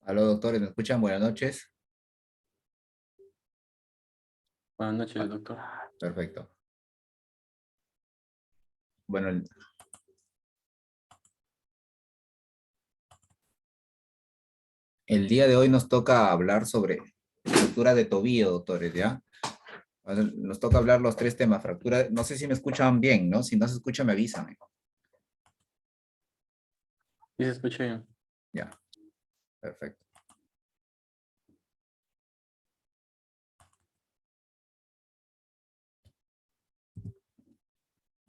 Aló, doctores, ¿me escuchan? Buenas noches. Buenas noches, Ah, doctor. perfecto. Bueno, el día de hoy nos toca hablar sobre fractura de tobillo, doctores, ¿ya? Nos toca hablar los tres temas. Fractura, no sé si me escuchan bien, ¿no? Si no se escucha, me avísame. ¿Sí se escucha bien? Ya, perfecto.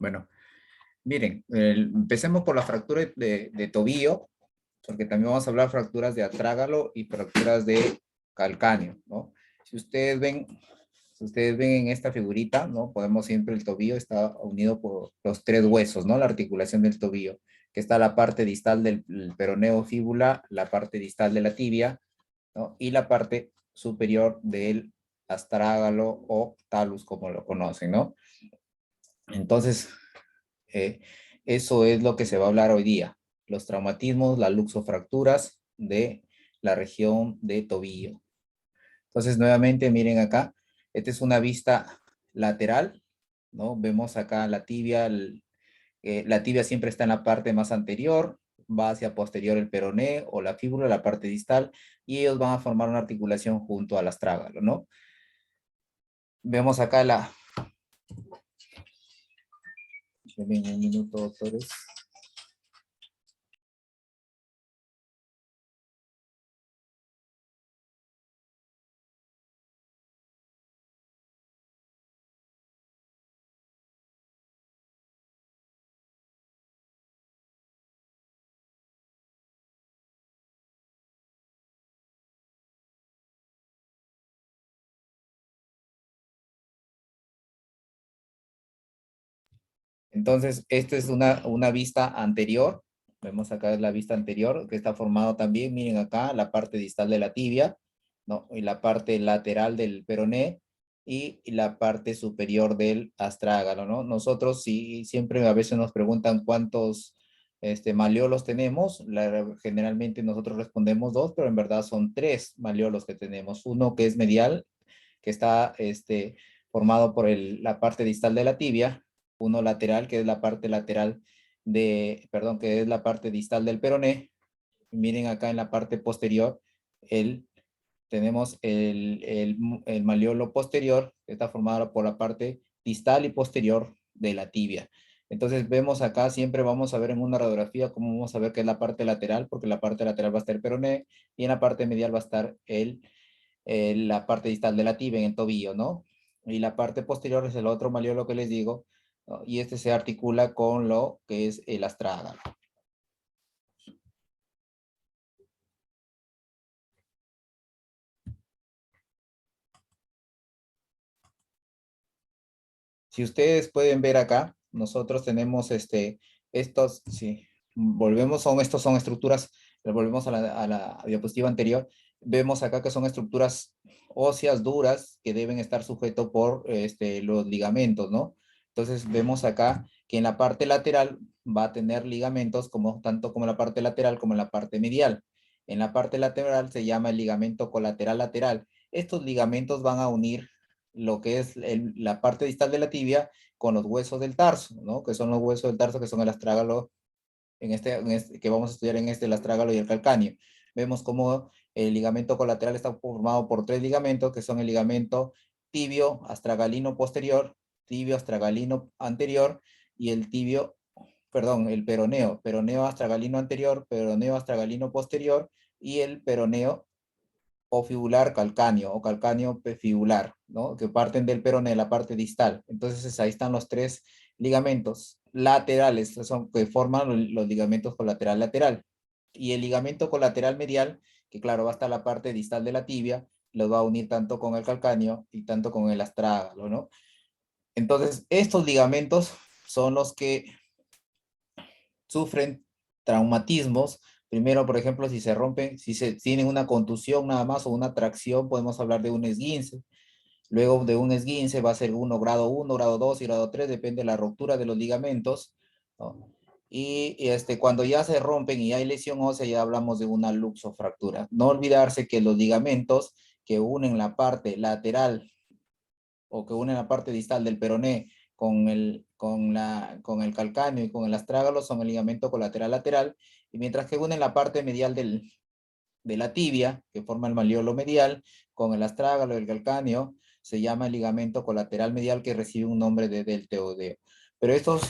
Bueno, miren, empecemos por la fractura de tobillo, porque también vamos a hablar de fracturas de atrágalo y fracturas de calcáneo, ¿no? Si ustedes ven, si ustedes ven en esta figurita, ¿no? Podemos siempre el tobillo está unido por los tres huesos, ¿no? La articulación del tobillo, que está la parte distal del peroneo fíbula, la parte distal de la tibia, ¿no? Y la parte superior del astrágalo o talus, como lo conocen, ¿no? Entonces, eh, eso es lo que se va a hablar hoy día. Los traumatismos, las luxofracturas de la región de tobillo. Entonces, nuevamente, miren acá, esta es una vista lateral, ¿no? Vemos acá la tibia, la tibia siempre está en la parte más anterior, va hacia posterior el peroné o la fíbula, la parte distal, y ellos van a formar una articulación junto al astrágalo, ¿no? Vemos acá la... Denme un minuto, doctores. Entonces, esta es una vista anterior. Vemos acá es la vista anterior, que está formado también, miren acá, la parte distal de la tibia, ¿no? Y la parte lateral del peroné y la parte superior del astrágalo, ¿no? Nosotros sí, siempre a veces nos preguntan cuántos maleolos tenemos. Generalmente nosotros respondemos dos, pero en verdad son tres maleolos que tenemos. Uno que es medial, que está formado por la parte distal de la tibia, uno lateral, que es la parte lateral perdón, que es la parte distal del peroné. Miren acá en la parte posterior, tenemos el maleolo posterior, que está formado por la parte distal y posterior de la tibia. Entonces vemos acá, siempre vamos a ver en una radiografía cómo vamos a ver que es la parte lateral, porque la parte lateral va a estar el peroné y en la parte medial va a estar la parte distal de la tibia en el tobillo, ¿no? Y la parte posterior es el otro maleolo que les digo, ¿no? Y este se articula con lo que es el astrágalo. Si ustedes pueden ver acá, nosotros tenemos estos, sí, estos son estructuras, volvemos a la diapositiva anterior, vemos acá que son estructuras óseas duras que deben estar sujetos por los ligamentos, ¿no? Entonces vemos acá que en la parte lateral va a tener ligamentos tanto como en la parte lateral como en la parte medial. En la parte lateral se llama el ligamento colateral lateral. Estos ligamentos van a unir lo que es la parte distal de la tibia con los huesos del tarso, ¿no? Que son los huesos del tarso, que son el astrágalo, que vamos a estudiar el astrágalo y el calcáneo. Vemos cómo el ligamento colateral está formado por tres ligamentos, que son el ligamento tibio astragalino posterior, tibio astragalino anterior y el el peroneo astragalino anterior, peroneo astragalino posterior y el peroneo o fibular calcáneo o calcáneo fibular, ¿no? Que parten del peroné, la parte distal. Entonces ahí están los tres ligamentos laterales, que forman los ligamentos colateral lateral. Y el ligamento colateral medial, que claro, va a estar la parte distal de la tibia, los va a unir tanto con el calcáneo y tanto con el astrágalo, ¿no? Entonces, estos ligamentos son los que sufren traumatismos. Primero, por ejemplo, si se rompen, si se tienen una contusión nada más o una tracción, podemos hablar de un esguince. Luego de un esguince va a ser grado 1, grado 2 y grado 3, depende de la ruptura de los ligamentos, ¿no? Cuando ya se rompen y hay lesión ósea, ya hablamos de una luxofractura. No olvidarse que los ligamentos que unen la parte lateral o que unen la parte distal del peroné con el calcáneo y con el astrágalo son el ligamento colateral lateral, y mientras que unen la parte medial de la tibia, que forma el malleolo medial, con el astrágalo y el calcáneo, se llama el ligamento colateral medial, que recibe un nombre de deltoideo. Pero estos...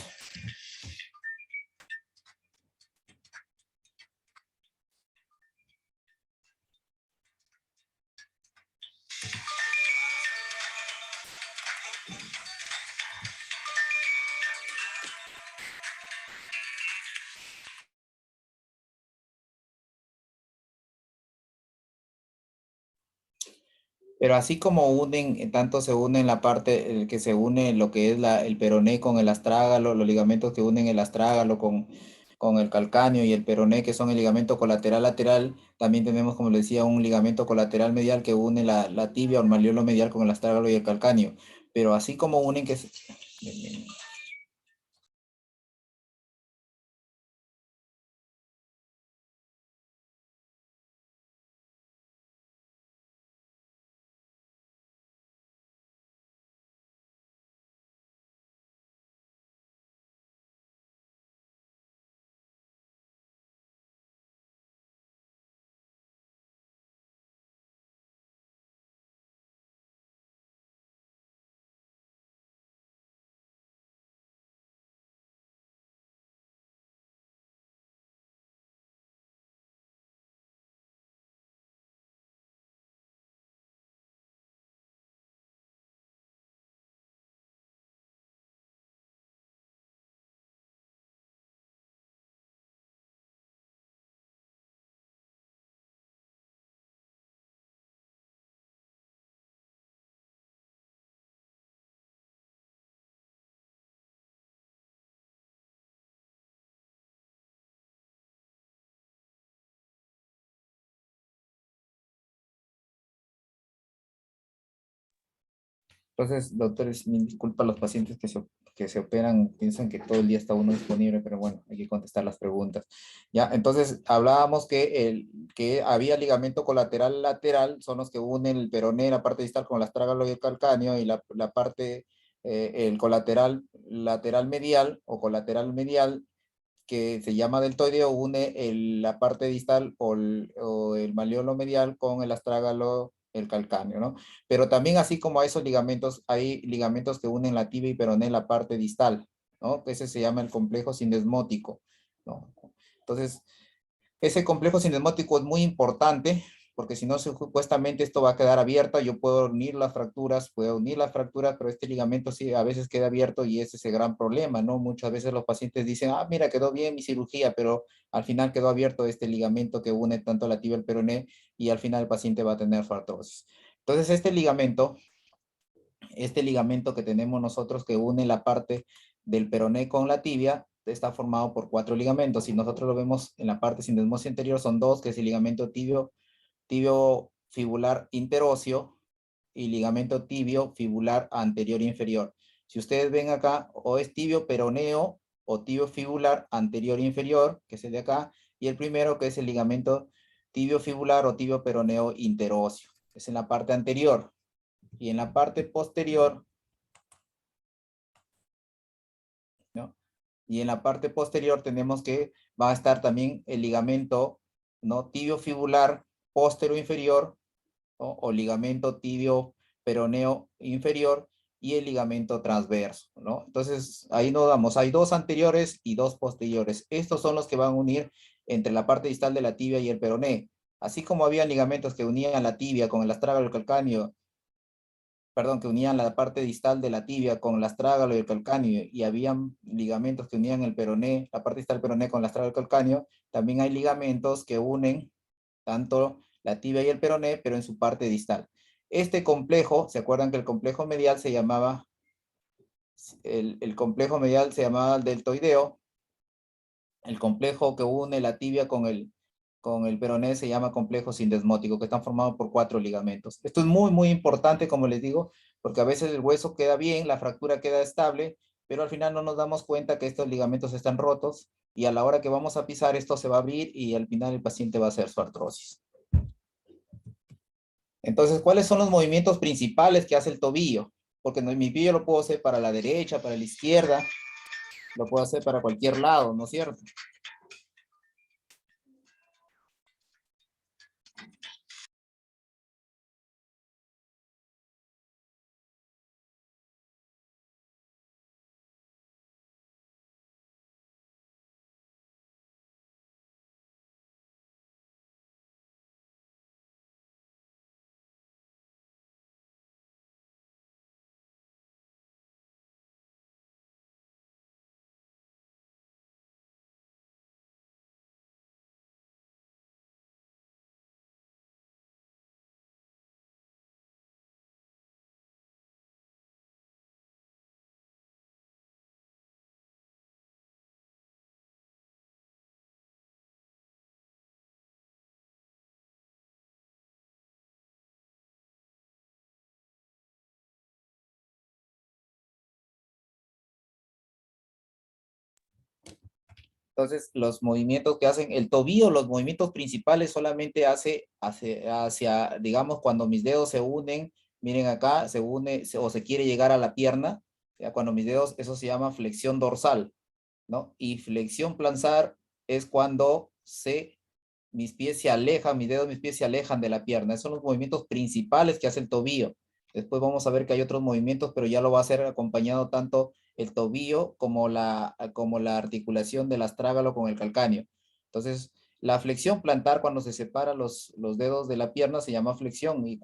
Pero así como unen, tanto se une la parte, el que se une lo que es el peroné con el astrágalo, los ligamentos que unen el astrágalo con el calcáneo y el peroné, que son el ligamento colateral lateral, también tenemos, como les decía, un ligamento colateral medial que une la tibia o el malleolo medial con el astrágalo y el calcáneo. Pero así como unen que... Entonces, doctores, mil disculpas, los pacientes que se operan piensan que todo el día está uno disponible, pero bueno, hay que contestar las preguntas. Ya, entonces hablábamos que había ligamento colateral lateral, son los que unen el peroné, la parte distal con el astrágalo y el calcáneo, y la parte, el colateral lateral medial o colateral medial, que se llama deltoideo, une la parte distal o el malleolo medial con el astrágalo, el calcáneo, ¿no? Pero también, así como a esos ligamentos, hay ligamentos que unen la tibia y peroné en la parte distal, ¿no? Ese se llama el complejo sindesmótico, ¿no? Entonces, ese complejo sindesmótico es muy importante, porque si no, supuestamente esto va a quedar abierto. Yo puedo unir las fracturas, pero este ligamento sí a veces queda abierto, y ese es el gran problema, ¿no? Muchas veces los pacientes dicen, ah, mira, quedó bien mi cirugía, pero al final quedó abierto este ligamento que une tanto la tibia y el peroné, y al final el paciente va a tener artrosis. Entonces, este ligamento que tenemos nosotros, que une la parte del peroné con la tibia, está formado por 4 ligamentos. Si nosotros lo vemos en la parte sindesmosis anterior, son 2, que es el ligamento tibio fibular interóseo y ligamento tibio fibular anterior inferior. Si ustedes ven acá, o es tibio peroneo o tibio fibular anterior inferior, que es el de acá, y el primero, que es el ligamento tibio fibular o tibio peroneo interóseo, es en la parte anterior. Y en la parte posterior, ¿no? Y en la parte posterior tenemos que va a estar también el ligamento, ¿no? Tibio fibular póstero inferior, ¿no? O ligamento tibio peroneo inferior, y el ligamento transverso, ¿no? Entonces, ahí nos damos, hay 2 anteriores y 2 posteriores. Estos son los que van a unir entre la parte distal de la tibia y el peroné. Así como había ligamentos que unían la tibia con el astrágalo y el calcáneo, perdón, que unían la parte distal de la tibia con el astrágalo y el calcáneo, y habían ligamentos que unían el peroné, la parte distal del peroné con el astrágalo y el calcáneo, también hay ligamentos que unen tanto la tibia y el peroné, pero en su parte distal. Este complejo, ¿se acuerdan que el complejo medial se llamaba, el complejo medial se llamaba deltoideo? El complejo que une la tibia con el peroné se llama complejo sindesmótico, que están formados por 4 ligamentos. Esto es muy, muy importante, como les digo, porque a veces el hueso queda bien, la fractura queda estable, pero al final no nos damos cuenta que estos ligamentos están rotos y a la hora que vamos a pisar esto se va a abrir y al final el paciente va a hacer su artrosis. Entonces, ¿cuáles son los movimientos principales que hace el tobillo? Porque mi pie yo lo puedo hacer para la derecha, para la izquierda, lo puedo hacer para cualquier lado, ¿no es cierto? Entonces, los movimientos que hacen el tobillo, los movimientos principales solamente hace hacia, digamos, cuando mis dedos se unen, miren acá, se une o se quiere llegar a la pierna, ya cuando mis dedos, eso se llama flexión dorsal, ¿no? Y flexión plantar es cuando mis pies se alejan, mis dedos, mis pies se alejan de la pierna. Esos son los movimientos principales que hace el tobillo. Después vamos a ver que hay otros movimientos, pero ya lo va a hacer acompañado tanto el tobillo como la articulación del astrágalo con el calcáneo. Entonces, la flexión plantar, cuando se separa los dedos de la pierna, se llama flexión, y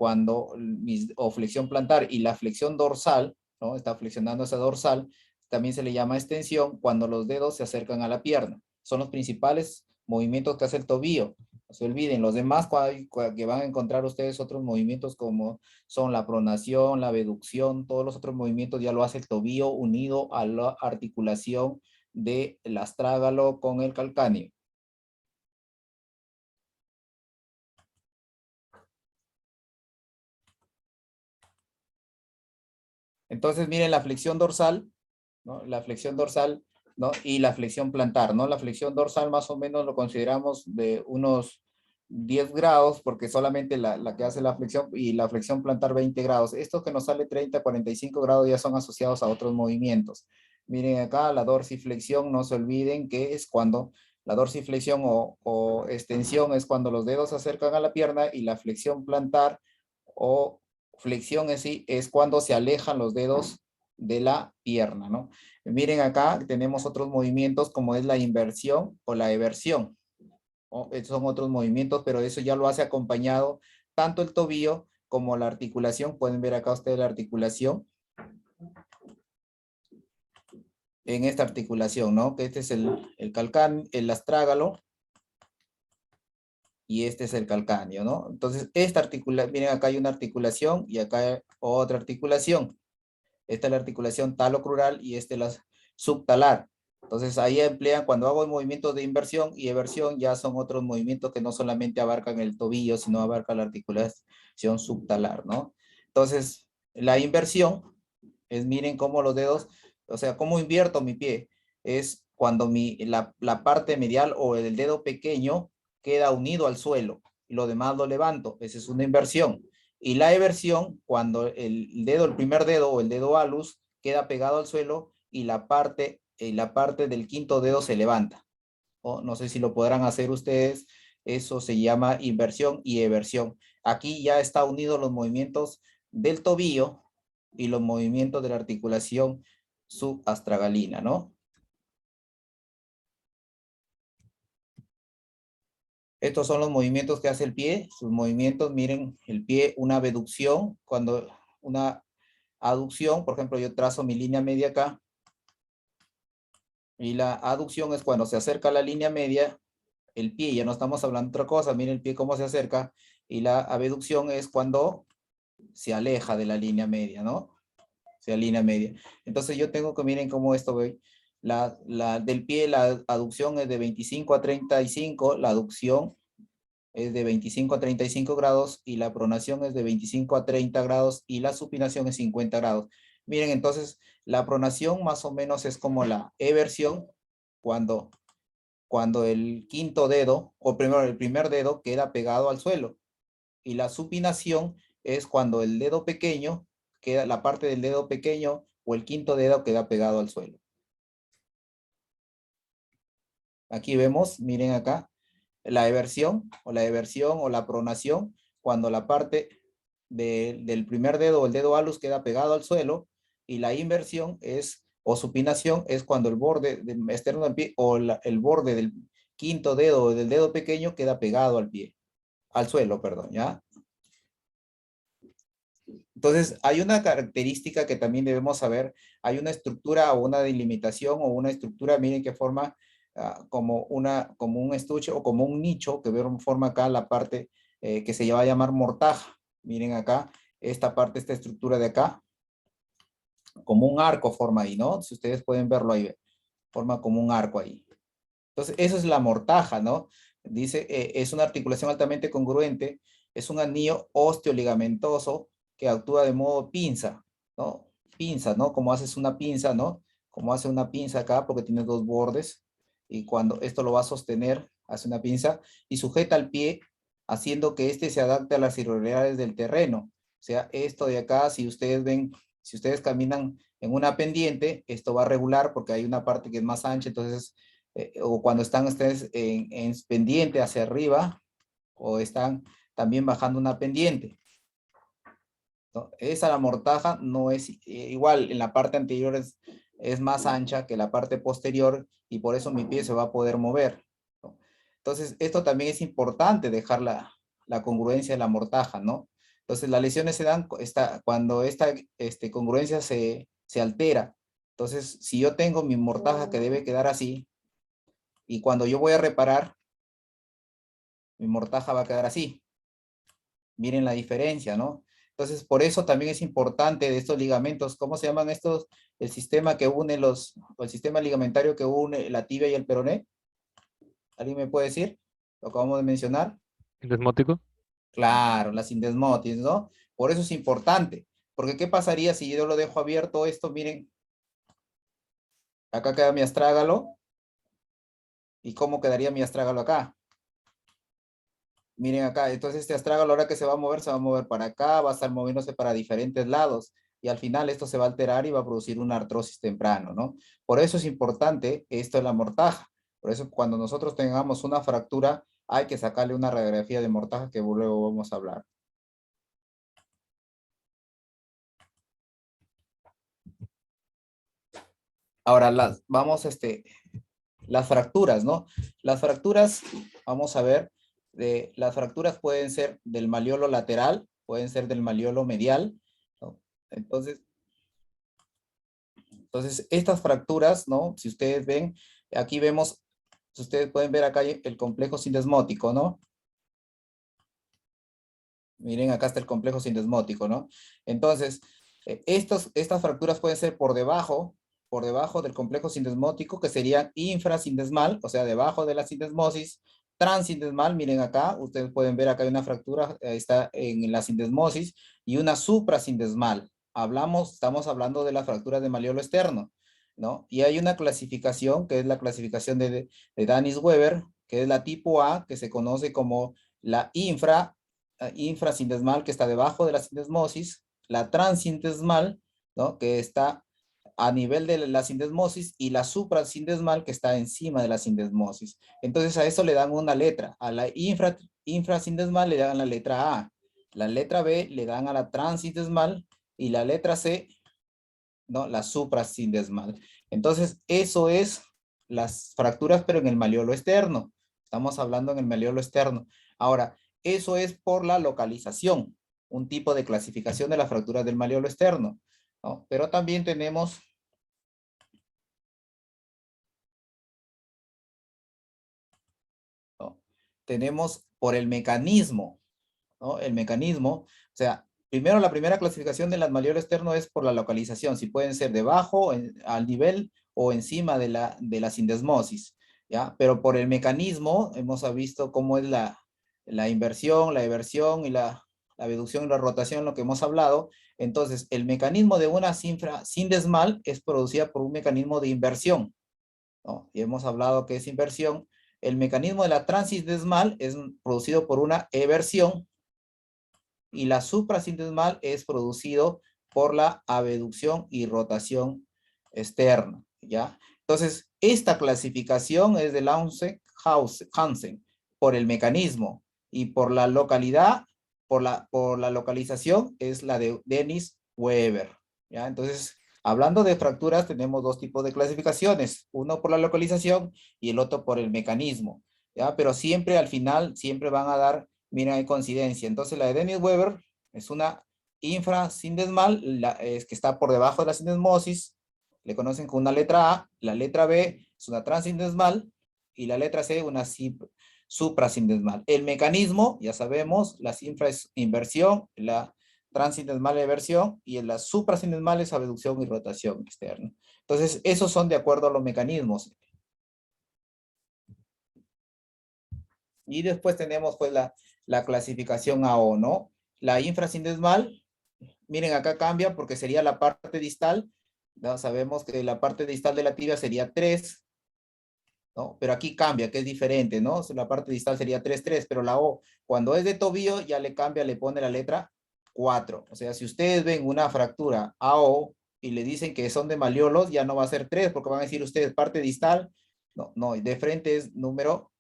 o flexión plantar, y la flexión dorsal, ¿no? Está flexionando esa dorsal, también se le llama extensión cuando los dedos se acercan a la pierna. Son los principales movimientos que hace el tobillo. No se olviden, los demás que van a encontrar ustedes otros movimientos como son la pronación, la abducción, todos los otros movimientos ya lo hace el tobillo unido a la articulación del astrágalo con el calcáneo. Entonces miren la flexión dorsal, ¿no? La flexión dorsal, ¿no? Y la flexión plantar, ¿no? La flexión dorsal más o menos lo consideramos de unos 10 grados, porque solamente la que hace la flexión, y la flexión plantar 20 grados. Estos que nos sale 30, 45 grados ya son asociados a otros movimientos. Miren acá, la dorsiflexión, no se olviden que es cuando la dorsiflexión o extensión es cuando los dedos se acercan a la pierna, y la flexión plantar o flexión en sí es cuando se alejan los dedos de la pierna, ¿no? Miren acá, tenemos otros movimientos como es la inversión o la eversión. ¿No? Estos son otros movimientos, pero eso ya lo hace acompañado tanto el tobillo como la articulación. Pueden ver acá ustedes la articulación. En esta articulación, ¿no? Que este es el astrágalo y este es el calcáneo, ¿no? Entonces, miren acá hay una articulación y acá hay otra articulación. Esta es la articulación talocrural y esta es la subtalar. Entonces ahí emplean, cuando hago movimientos de inversión y eversión, ya son otros movimientos que no solamente abarcan el tobillo, sino abarcan la articulación subtalar, ¿no? Entonces, la inversión es, miren cómo los dedos, o sea, cómo invierto mi pie. Es cuando la parte medial o el dedo pequeño queda unido al suelo y lo demás lo levanto. Esa es una inversión. Y la eversión, cuando el primer dedo o el dedo alus queda pegado al suelo y la parte del quinto dedo se levanta. No sé si lo podrán hacer ustedes. Eso se llama inversión y eversión. Aquí ya está unidos los movimientos del tobillo y los movimientos de la articulación subastragalina, ¿no? Estos son los movimientos que hace el pie. Sus movimientos, miren, el pie, una abducción, una aducción, por ejemplo, yo trazo mi línea media acá, y la aducción es cuando se acerca a la línea media, el pie, ya no estamos hablando de otra cosa, miren el pie cómo se acerca, y la abducción es cuando se aleja de la línea media, ¿no? Se alinea media. Entonces yo tengo que, miren cómo esto ve, del pie, la aducción es de 25 a 35, la aducción es de 25 a 35 grados y la pronación es de 25 a 30 grados y la supinación es 50 grados. Miren, entonces, la pronación más o menos es como la eversión cuando, cuando el quinto dedo, o primero el primer dedo, queda pegado al suelo. Y la supinación es cuando el dedo pequeño, queda, la parte del dedo pequeño o el quinto dedo queda pegado al suelo. Aquí vemos, miren acá, la eversión o la pronación, cuando la parte del primer dedo o el dedo alus queda pegado al suelo, y la inversión es, o supinación, es cuando el borde externo del pie o el borde del quinto dedo o del dedo pequeño queda pegado al pie, al suelo, perdón, ¿ya? Entonces, hay una característica que también debemos saber, hay una estructura o una delimitación o una estructura, miren que forma como un estuche o como un nicho que forma acá la parte que se va a llamar mortaja. Miren acá, esta parte, esta estructura de acá, como un arco forma ahí, ¿no? Si ustedes pueden verlo ahí, forma como un arco ahí. Entonces, eso es la mortaja, ¿no? Dice, es una articulación altamente congruente, es un anillo osteoligamentoso que actúa de modo pinza, ¿no? Pinza, ¿no? Como haces una pinza, ¿no? Como hace una pinza acá, porque tiene dos bordes, y cuando esto lo va a sostener, hace una pinza, y sujeta al pie, haciendo que éste se adapte a las irregularidades del terreno. O sea, esto de acá, si ustedes ven, si ustedes caminan en una pendiente, esto va a regular porque hay una parte que es más ancha, entonces o cuando están ustedes en pendiente hacia arriba, o están también bajando una pendiente, ¿no? Esa la mortaja no es igual, en la parte anterior es más ancha que la parte posterior, y por eso mi pie se va a poder mover, ¿no? Entonces, esto también es importante dejar la congruencia de la mortaja, ¿no? Entonces, las lesiones se dan cuando esta congruencia se altera. Entonces, si yo tengo mi mortaja que debe quedar así, y cuando yo voy a reparar, mi mortaja va a quedar así. Miren la diferencia, ¿no? Entonces, por eso también es importante de estos ligamentos, ¿cómo se llaman estos? El sistema que une o el sistema ligamentario que une la tibia y el peroné. ¿Alguien me puede decir? Lo acabamos de mencionar. ¿Desmótico? Claro, la sindesmosis, ¿no? Por eso es importante. Porque ¿qué pasaría si yo lo dejo abierto esto? Miren, acá queda mi astrágalo. ¿Y cómo quedaría mi astrágalo acá? Miren acá, entonces este astrágalo ahora que se va a mover para acá, va a estar moviéndose para diferentes lados, y al final esto se va a alterar y va a producir una artrosis temprano, ¿no? Por eso es importante esto de la mortaja. Por eso cuando nosotros tengamos una fractura, hay que sacarle una radiografía de mortaja que luego vamos a hablar. Ahora, las fracturas, ¿no? Las fracturas, vamos a ver, las fracturas pueden ser del maleolo lateral, pueden ser del maleolo medial, ¿no? Entonces, estas fracturas, ¿no? Si ustedes ven, aquí vemos, si ustedes pueden ver acá el complejo sindesmótico, ¿no? Miren, acá está el complejo sindesmótico, ¿no? Entonces, estas fracturas pueden ser por debajo del complejo sindesmótico, que serían infrasindesmal, o sea, debajo de la sindesmosis, transindesmal, miren acá, ustedes pueden ver acá hay una fractura, está en la sindesmosis, y una suprasindesmal. Estamos hablando de las fracturas de maleolo externo, ¿no? Y hay una clasificación, que es la clasificación de Danis-Weber, que es la tipo A, que se conoce como la infrasindesmal, que está debajo de la sindesmosis, la transindesmal, ¿no? Que está a nivel de la sindesmosis, y la suprasindesmal, que está encima de la sindesmosis. Entonces a eso le dan una letra, a la infrasindesmal le dan la letra A, la letra B le dan a la transindesmal, y la letra C, ¿no? La suprasindesmal. Entonces eso es las fracturas, pero en el maleolo externo. Estamos hablando en el maleolo externo. Ahora, eso es por la localización, un tipo de clasificación de las fracturas del maleolo externo, ¿no? Pero también tenemos, ¿no? Tenemos por el mecanismo, ¿no? El mecanismo, o sea, primero la primera clasificación del maleolo externo es por la localización, si pueden ser debajo, al nivel o encima de la sindesmosis, ¿ya? Pero por el mecanismo hemos visto cómo es la inversión, la eversión y la abducción y la rotación, lo que hemos hablado. Entonces, el mecanismo de una cifra sindesmal es producida por un mecanismo de inversión, ¿no? Y hemos hablado que es inversión. El mecanismo de la transindesmal es producido por una eversión y la suprasindesmal es producido por la abducción y rotación externa, ¿ya? Entonces, esta clasificación es de Lawrence-Hansen por el mecanismo y por la localidad, por la localización es la de Dennis Weber, ¿ya? Entonces, hablando de fracturas, tenemos dos tipos de clasificaciones, uno por la localización y el otro por el mecanismo, ¿ya? Pero siempre al final, siempre van a dar, miren, hay coincidencia. Entonces, la de Dennis Weber es una infrasindesmal, es que está por debajo de la sindesmosis, le conocen con una letra A, la letra B es una transindesmal y la letra C una suprasindesmal. El mecanismo, ya sabemos, la infra es inversión, la transindesmal es eversión y en la suprasindesmal es abducción y rotación externa. Entonces, esos son de acuerdo a los mecanismos. Y después tenemos pues la clasificación AO, ¿no? La infrasindesmal, miren acá cambia porque sería la parte distal, ¿no? Sabemos que la parte distal de la tibia sería 3, ¿no? Pero aquí cambia, que es diferente, ¿no? La parte distal sería 3, 3, pero la O, cuando es de tobillo, ya le cambia, le pone la letra 4. O sea, si ustedes ven una fractura AO y le dicen que son de maliolos, ya no va a ser 3, porque van a decir ustedes parte distal, no, no, de frente es número,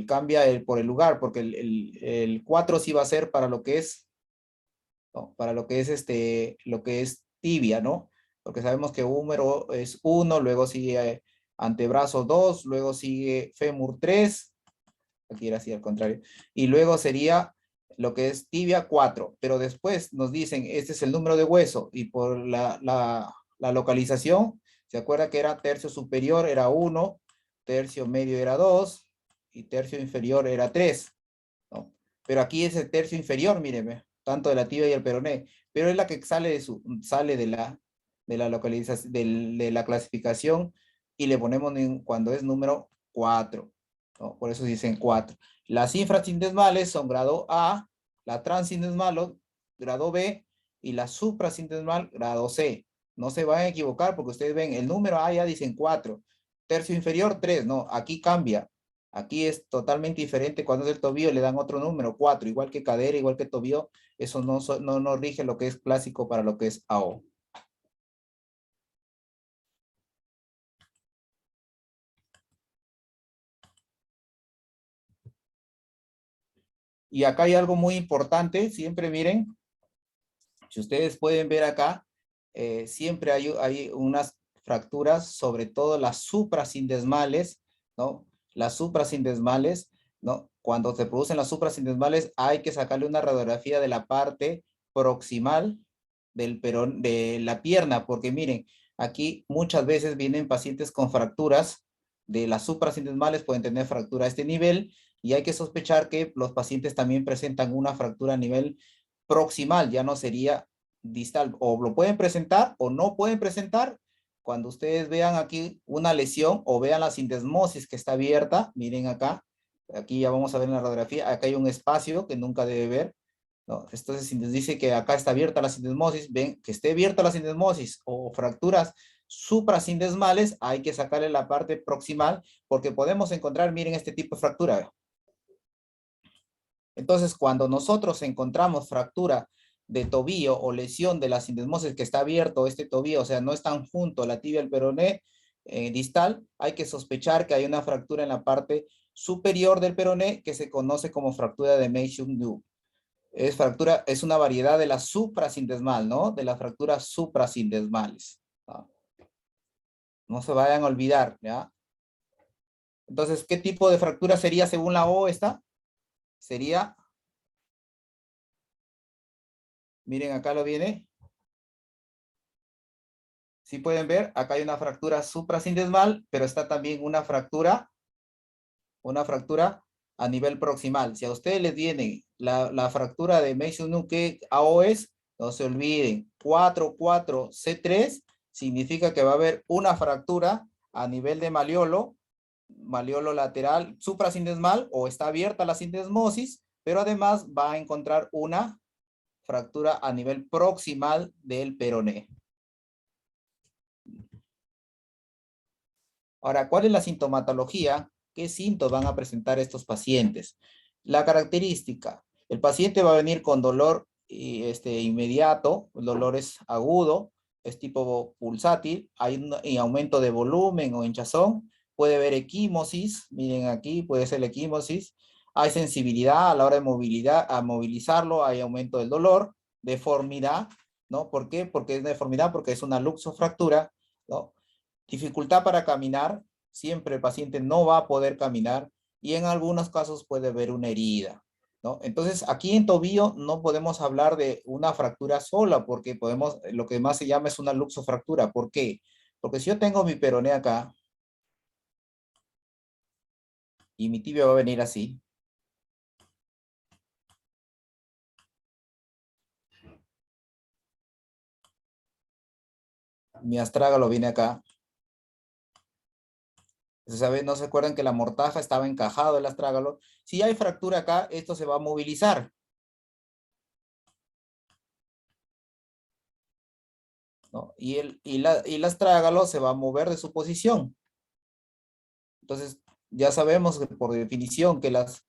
cambia por el lugar, porque el 4 sí va a ser para lo que es, ¿no? Para lo que es lo que es tibia, ¿no? Porque sabemos que húmero es 1, luego sigue antebrazo 2, luego sigue fémur 3, aquí era así al contrario, y luego sería lo que es tibia 4, pero después nos dicen, este es el número de hueso, y por la localización, ¿se acuerda que era tercio superior era 1, tercio medio era 2, y tercio inferior era 3, ¿no? Pero aquí es el tercio inferior, míreme, tanto de la tibia y el peroné, pero es la que sale de la localización, de la clasificación y le ponemos cuando es número 4, ¿no? Por eso dicen 4. Las infrasindesmales son grado A, la transindesmal grado B y la suprasindesmal grado C. No se van a equivocar porque ustedes ven el número A ya dicen 4, tercio inferior 3, no, aquí cambia. Aquí es totalmente diferente. Cuando es el tobillo le dan otro número, 4, igual que cadera, igual que tobillo. Eso no rige lo que es clásico para lo que es AO. Y acá hay algo muy importante. Siempre miren, si ustedes pueden ver acá, siempre hay unas fracturas, sobre todo las suprasindesmales, ¿no? Las suprasindesmales, ¿no? Cuando se producen las suprasindesmales hay que sacarle una radiografía de la parte proximal de la pierna, porque miren, aquí muchas veces vienen pacientes con fracturas de las suprasindesmales, pueden tener fractura a este nivel, y hay que sospechar que los pacientes también presentan una fractura a nivel proximal, ya no sería distal, o lo pueden presentar o no pueden presentar. Cuando ustedes vean aquí una lesión o vean la sindesmosis que está abierta, miren acá, aquí ya vamos a ver en la radiografía, acá hay un espacio que nunca debe ver, ¿no? Entonces, si nos dice que acá está abierta la sindesmosis, ven que esté abierta la sindesmosis o fracturas suprasindesmales, hay que sacarle la parte proximal porque podemos encontrar, miren este tipo de fractura. Entonces, cuando nosotros encontramos fractura de tobillo o lesión de la sindesmosis que está abierto este tobillo, o sea, no están juntos la tibia y el peroné distal, hay que sospechar que hay una fractura en la parte superior del peroné que se conoce como fractura de Meishun-New. Es una variedad de la suprasindesmal, ¿no? De las fracturas suprasindesmales, ¿no? No se vayan a olvidar, ¿ya? Entonces, ¿qué tipo de fractura sería según la O esta? Sería, miren, acá lo viene. Si pueden ver, acá hay una fractura suprasindesmal, pero está también una fractura a nivel proximal. Si a ustedes les viene la fractura de Mason que AO es, no se olviden, 4-4-C3 significa que va a haber una fractura a nivel de maliolo lateral suprasindesmal o está abierta la sindesmosis, pero además va a encontrar una fractura a nivel proximal del peroné. Ahora, ¿cuál es la sintomatología? ¿Qué síntomas van a presentar estos pacientes? La característica, el paciente va a venir con dolor inmediato, el dolor es agudo, es tipo pulsátil, hay un aumento de volumen o hinchazón, puede haber equimosis, miren aquí, puede ser la equimosis, hay sensibilidad a la hora de movilidad, a movilizarlo, hay aumento del dolor, deformidad, ¿no? ¿Por qué? Porque es deformidad, porque es una luxofractura, ¿no? Dificultad para caminar, siempre el paciente no va a poder caminar y en algunos casos puede haber una herida, ¿no? Entonces, aquí en tobillo no podemos hablar de una fractura sola porque podemos, lo que más se llama es una luxofractura. ¿Por qué? Porque si yo tengo mi peroné acá y mi tibia va a venir así, mi astrágalo viene acá. ¿Sabe? ¿No se acuerdan que la mortaja estaba encajado el astrágalo? Si hay fractura acá, esto se va a movilizar, ¿no? Y el astrágalo se va a mover de su posición. Entonces, ya sabemos que por definición que las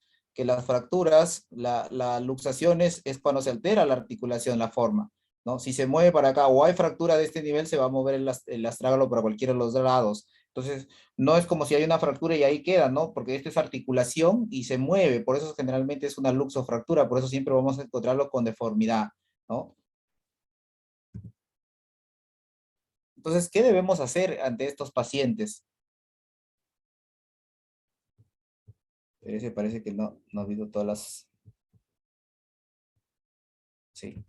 fracturas, la luxación es cuando se altera la articulación, la forma, ¿no? Si se mueve para acá o hay fractura de este nivel, se va a mover el astrágalo para cualquiera de los lados. Entonces, no es como si hay una fractura y ahí queda, ¿no? Porque esto es articulación y se mueve, por eso generalmente es una luxofractura, por eso siempre vamos a encontrarlo con deformidad, ¿no? Entonces, ¿qué debemos hacer ante estos pacientes? Parece que no ha habido todas las... Sí.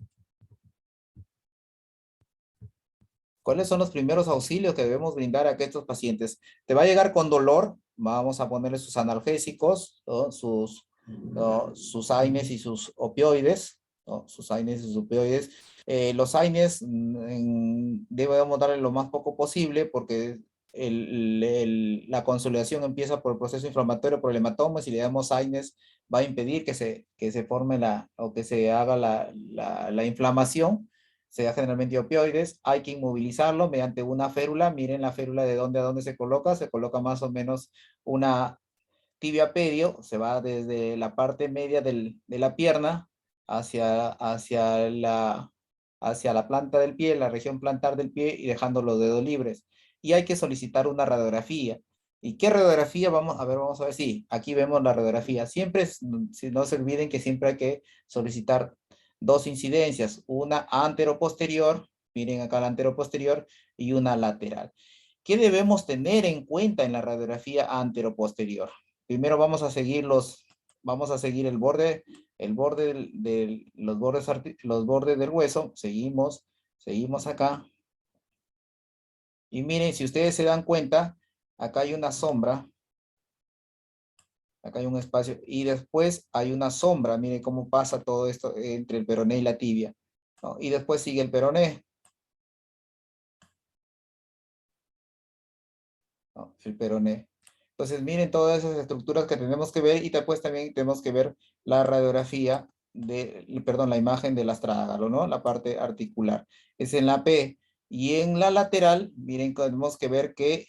¿Cuáles son los primeros auxilios que debemos brindar a estos pacientes? Te va a llegar con dolor, vamos a ponerle sus analgésicos, ¿no? Sus AINES y sus opioides, ¿no? Sus AINES y sus opioides. Los AINES debemos darle lo más poco posible porque la consolidación empieza por el proceso inflamatorio, por el hematoma. Si le damos AINES, va a impedir que se forme o que se haga la inflamación. Se da generalmente opioides, hay que inmovilizarlo mediante una férula. Miren la férula de dónde a dónde se coloca más o menos una tibia pedio, se va desde la parte media de la pierna hacia la planta del pie, la región plantar del pie y dejando los dedos libres. Y hay que solicitar una radiografía. ¿Y qué radiografía? Vamos a ver, sí, aquí vemos la radiografía. Siempre, si no se olviden que siempre hay que solicitar dos incidencias, una antero-posterior, miren acá la antero-posterior, y una lateral. ¿Qué debemos tener en cuenta en la radiografía antero-posterior? Primero vamos a seguir el borde los bordes del hueso, seguimos acá. Y miren, si ustedes se dan cuenta, acá hay una sombra, acá hay un espacio, y después hay una sombra, miren cómo pasa todo esto entre el peroné y la tibia, ¿no? Y después sigue el peroné, ¿no? El peroné. Entonces, miren todas esas estructuras que tenemos que ver y después también tenemos que ver la radiografía la imagen del astrágalo, ¿no? La parte articular. Es en la P. Y en la lateral, miren, tenemos que ver que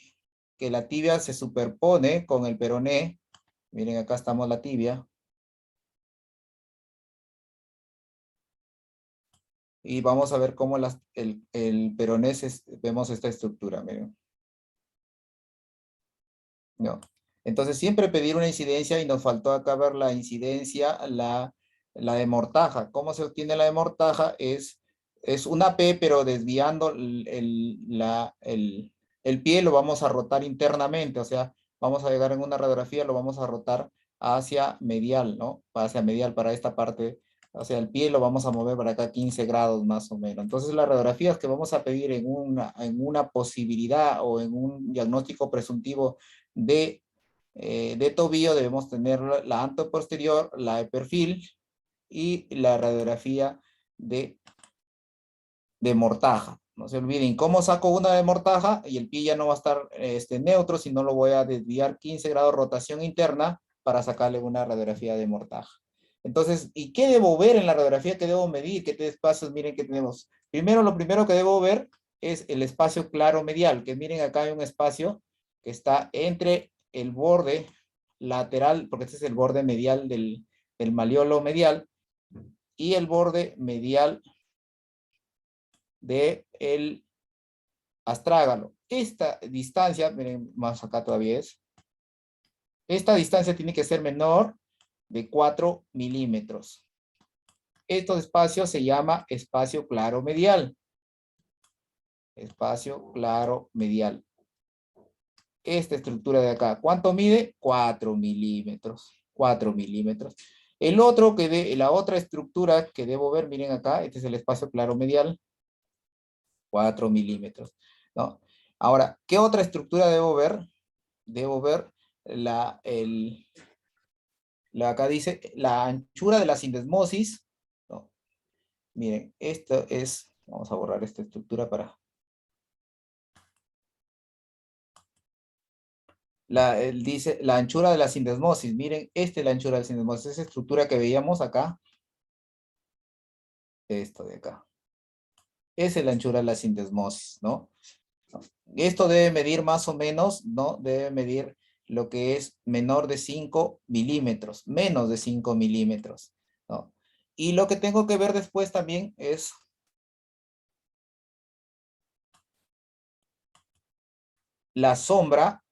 la tibia se superpone con el peroné. Miren, acá estamos la tibia. Y vamos a ver cómo el peroné, vemos esta estructura, miren. No. Entonces siempre pedir una incidencia y nos faltó acá ver la incidencia, la de mortaja. ¿Cómo se obtiene la de mortaja? Es una P, pero desviando el pie lo vamos a rotar internamente, o sea, vamos a llegar en una radiografía, lo vamos a rotar hacia medial, ¿no? Hacia medial para esta parte, hacia el pie lo vamos a mover para acá 15 grados más o menos. Entonces las radiografías que vamos a pedir en una posibilidad o en un diagnóstico presuntivo de tobillo debemos tener la anteposterior, la de perfil y la radiografía de mortaja. No se olviden, ¿cómo saco una de mortaja? Y el pie ya no va a estar neutro, sino lo voy a desviar 15 grados rotación interna para sacarle una radiografía de mortaja. Entonces, ¿y qué debo ver en la radiografía? ¿Qué debo medir? ¿Qué espacios? Miren que tenemos. Primero, lo primero que debo ver es el espacio claro medial, que miren acá hay un espacio que está entre el borde lateral, porque este es el borde medial del maleolo medial, y el borde medial del astrágalo. Esta distancia, miren, más acá todavía es, esta distancia tiene que ser menor de 4 milímetros. Estos espacios se llama espacio claro medial. Espacio claro medial. Esta estructura de acá, ¿cuánto mide? 4 milímetros. 4 milímetros. El otro la otra estructura que debo ver, miren acá, este es el espacio claro medial. 4 milímetros, ¿no? Ahora, ¿qué otra estructura debo ver? Debo ver acá dice la anchura de la sindesmosis, ¿no? Miren, esto es, vamos a borrar esta estructura para... dice la anchura de la sindesmosis. Miren, esta es la anchura de la sindesmosis. Esa estructura que veíamos acá. Esto de acá. Esa es la anchura de la sindesmosis, ¿no? Esto debe medir más o menos, ¿no? Debe medir lo que es menor de 5 milímetros, menos de 5 milímetros, ¿no? Y lo que tengo que ver después también es la sombra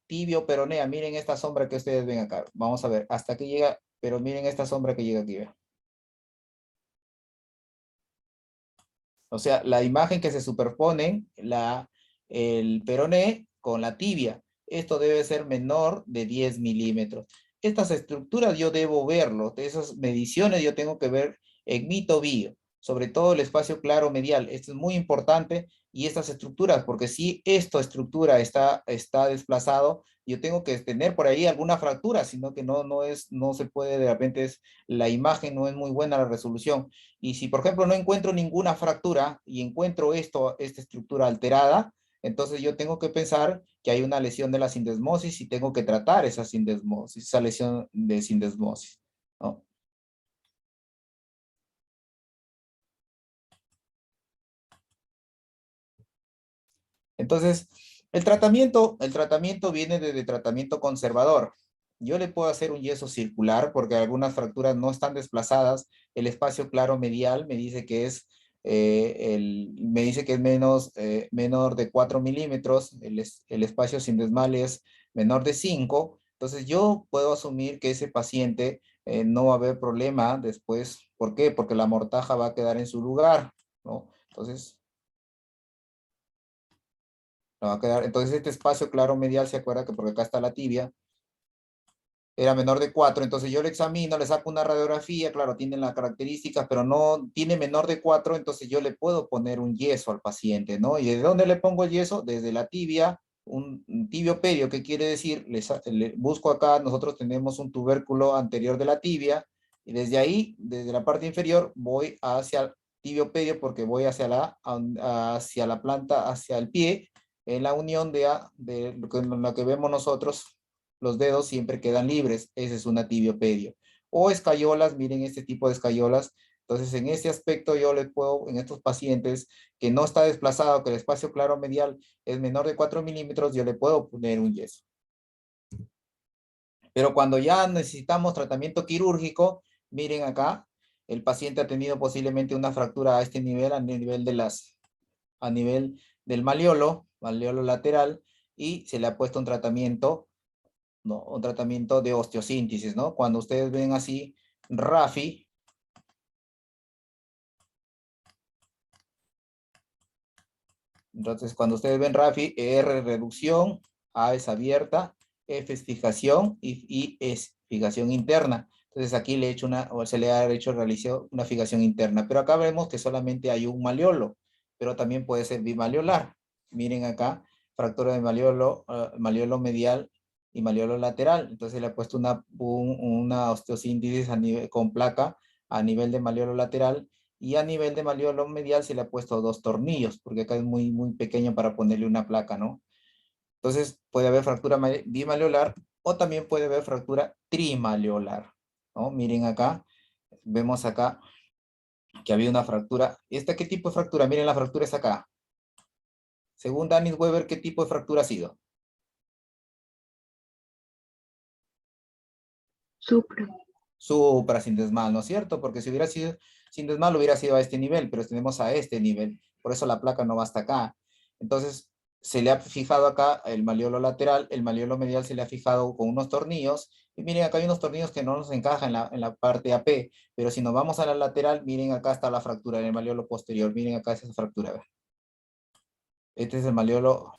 tibio-peronea. Miren esta sombra que ustedes ven acá. Vamos a ver, hasta que llega, pero miren esta sombra que llega aquí, ¿ve? O sea, la imagen que se superponen, el peroné con la tibia. Esto debe ser menor de 10 milímetros. Estas estructuras yo debo verlo. De esas mediciones yo tengo que ver en mi tobillo. Sobre todo el espacio claro medial. Esto es muy importante. Y estas estructuras, porque si esta estructura está desplazado, yo tengo que tener por ahí alguna fractura, sino que no se puede, de repente la imagen no es muy buena la resolución. Y si, por ejemplo, no encuentro ninguna fractura y encuentro esta estructura alterada, entonces yo tengo que pensar que hay una lesión de la sindesmosis y tengo que tratar esa sindesmosis, esa lesión de sindesmosis, ¿no? Entonces, el tratamiento viene de tratamiento conservador. Yo le puedo hacer un yeso circular porque algunas fracturas no están desplazadas. El espacio claro medial me dice que es, menor de 4 milímetros. El espacio sindesmal es menor de 5. Entonces yo puedo asumir que ese paciente no va a haber problema después. ¿Por qué? Porque la mortaja va a quedar en su lugar, ¿no? Entonces, no va a quedar. Entonces este espacio claro medial, se acuerda que porque acá está la tibia, era menor de 4, entonces yo le examino, le saco una radiografía, claro, tiene las características, pero no tiene menor de 4, entonces yo le puedo poner un yeso al paciente, ¿no? ¿Y de dónde le pongo el yeso? Desde la tibia, un tibio pedio, ¿qué quiere decir? Le busco acá, nosotros tenemos un tubérculo anterior de la tibia, y desde ahí, desde la parte inferior, voy hacia el tibio pedio porque voy hacia la planta, hacia el pie, en la unión de lo que vemos nosotros, los dedos siempre quedan libres. Ese es una tibiopedio. O escayolas, miren este tipo de escayolas. Entonces, en este aspecto yo le puedo, en estos pacientes que no está desplazado, que el espacio claro medial es menor de 4 milímetros, yo le puedo poner un yeso. Pero cuando ya necesitamos tratamiento quirúrgico, miren acá, el paciente ha tenido posiblemente una fractura a este nivel, a nivel del maleolo lateral, y se le ha puesto un tratamiento, ¿no? Un tratamiento de osteosíntesis, ¿no? Cuando ustedes ven así, RAFI, entonces cuando ustedes ven RAFI, R reducción, A es abierta, F es fijación y I es fijación interna. Entonces aquí le he hecho o se le ha hecho, realizó una fijación interna, pero acá vemos que solamente hay un maleolo, pero también puede ser bimaleolar. Miren acá, fractura de maleolo medial y maleolo lateral. Entonces le ha puesto una osteosíntesis con placa a nivel de maleolo lateral, y a nivel de maleolo medial se le ha puesto 2 tornillos, porque acá es muy, muy pequeño para ponerle una placa, ¿no? Entonces puede haber fractura bimaleolar o también puede haber fractura trimaleolar. ¿no? Miren acá, vemos acá que había una fractura. ¿Esta qué tipo de fractura? Miren, la fractura es acá. Según Dennis Weber, ¿qué tipo de fractura ha sido? Supra. Suprasindesmal, ¿no es cierto? Porque si hubiera sido sindesmal hubiera sido a este nivel, pero tenemos a este nivel. Por eso la placa no va hasta acá. Entonces, se le ha fijado acá el maleolo lateral, el maleolo medial se le ha fijado con unos tornillos. Y miren, acá hay unos tornillos que no nos encajan en la parte AP, pero si nos vamos a la lateral, miren, acá está la fractura en el maleolo posterior. Miren, acá esa fractura. ¿Ve? Este es el maleolo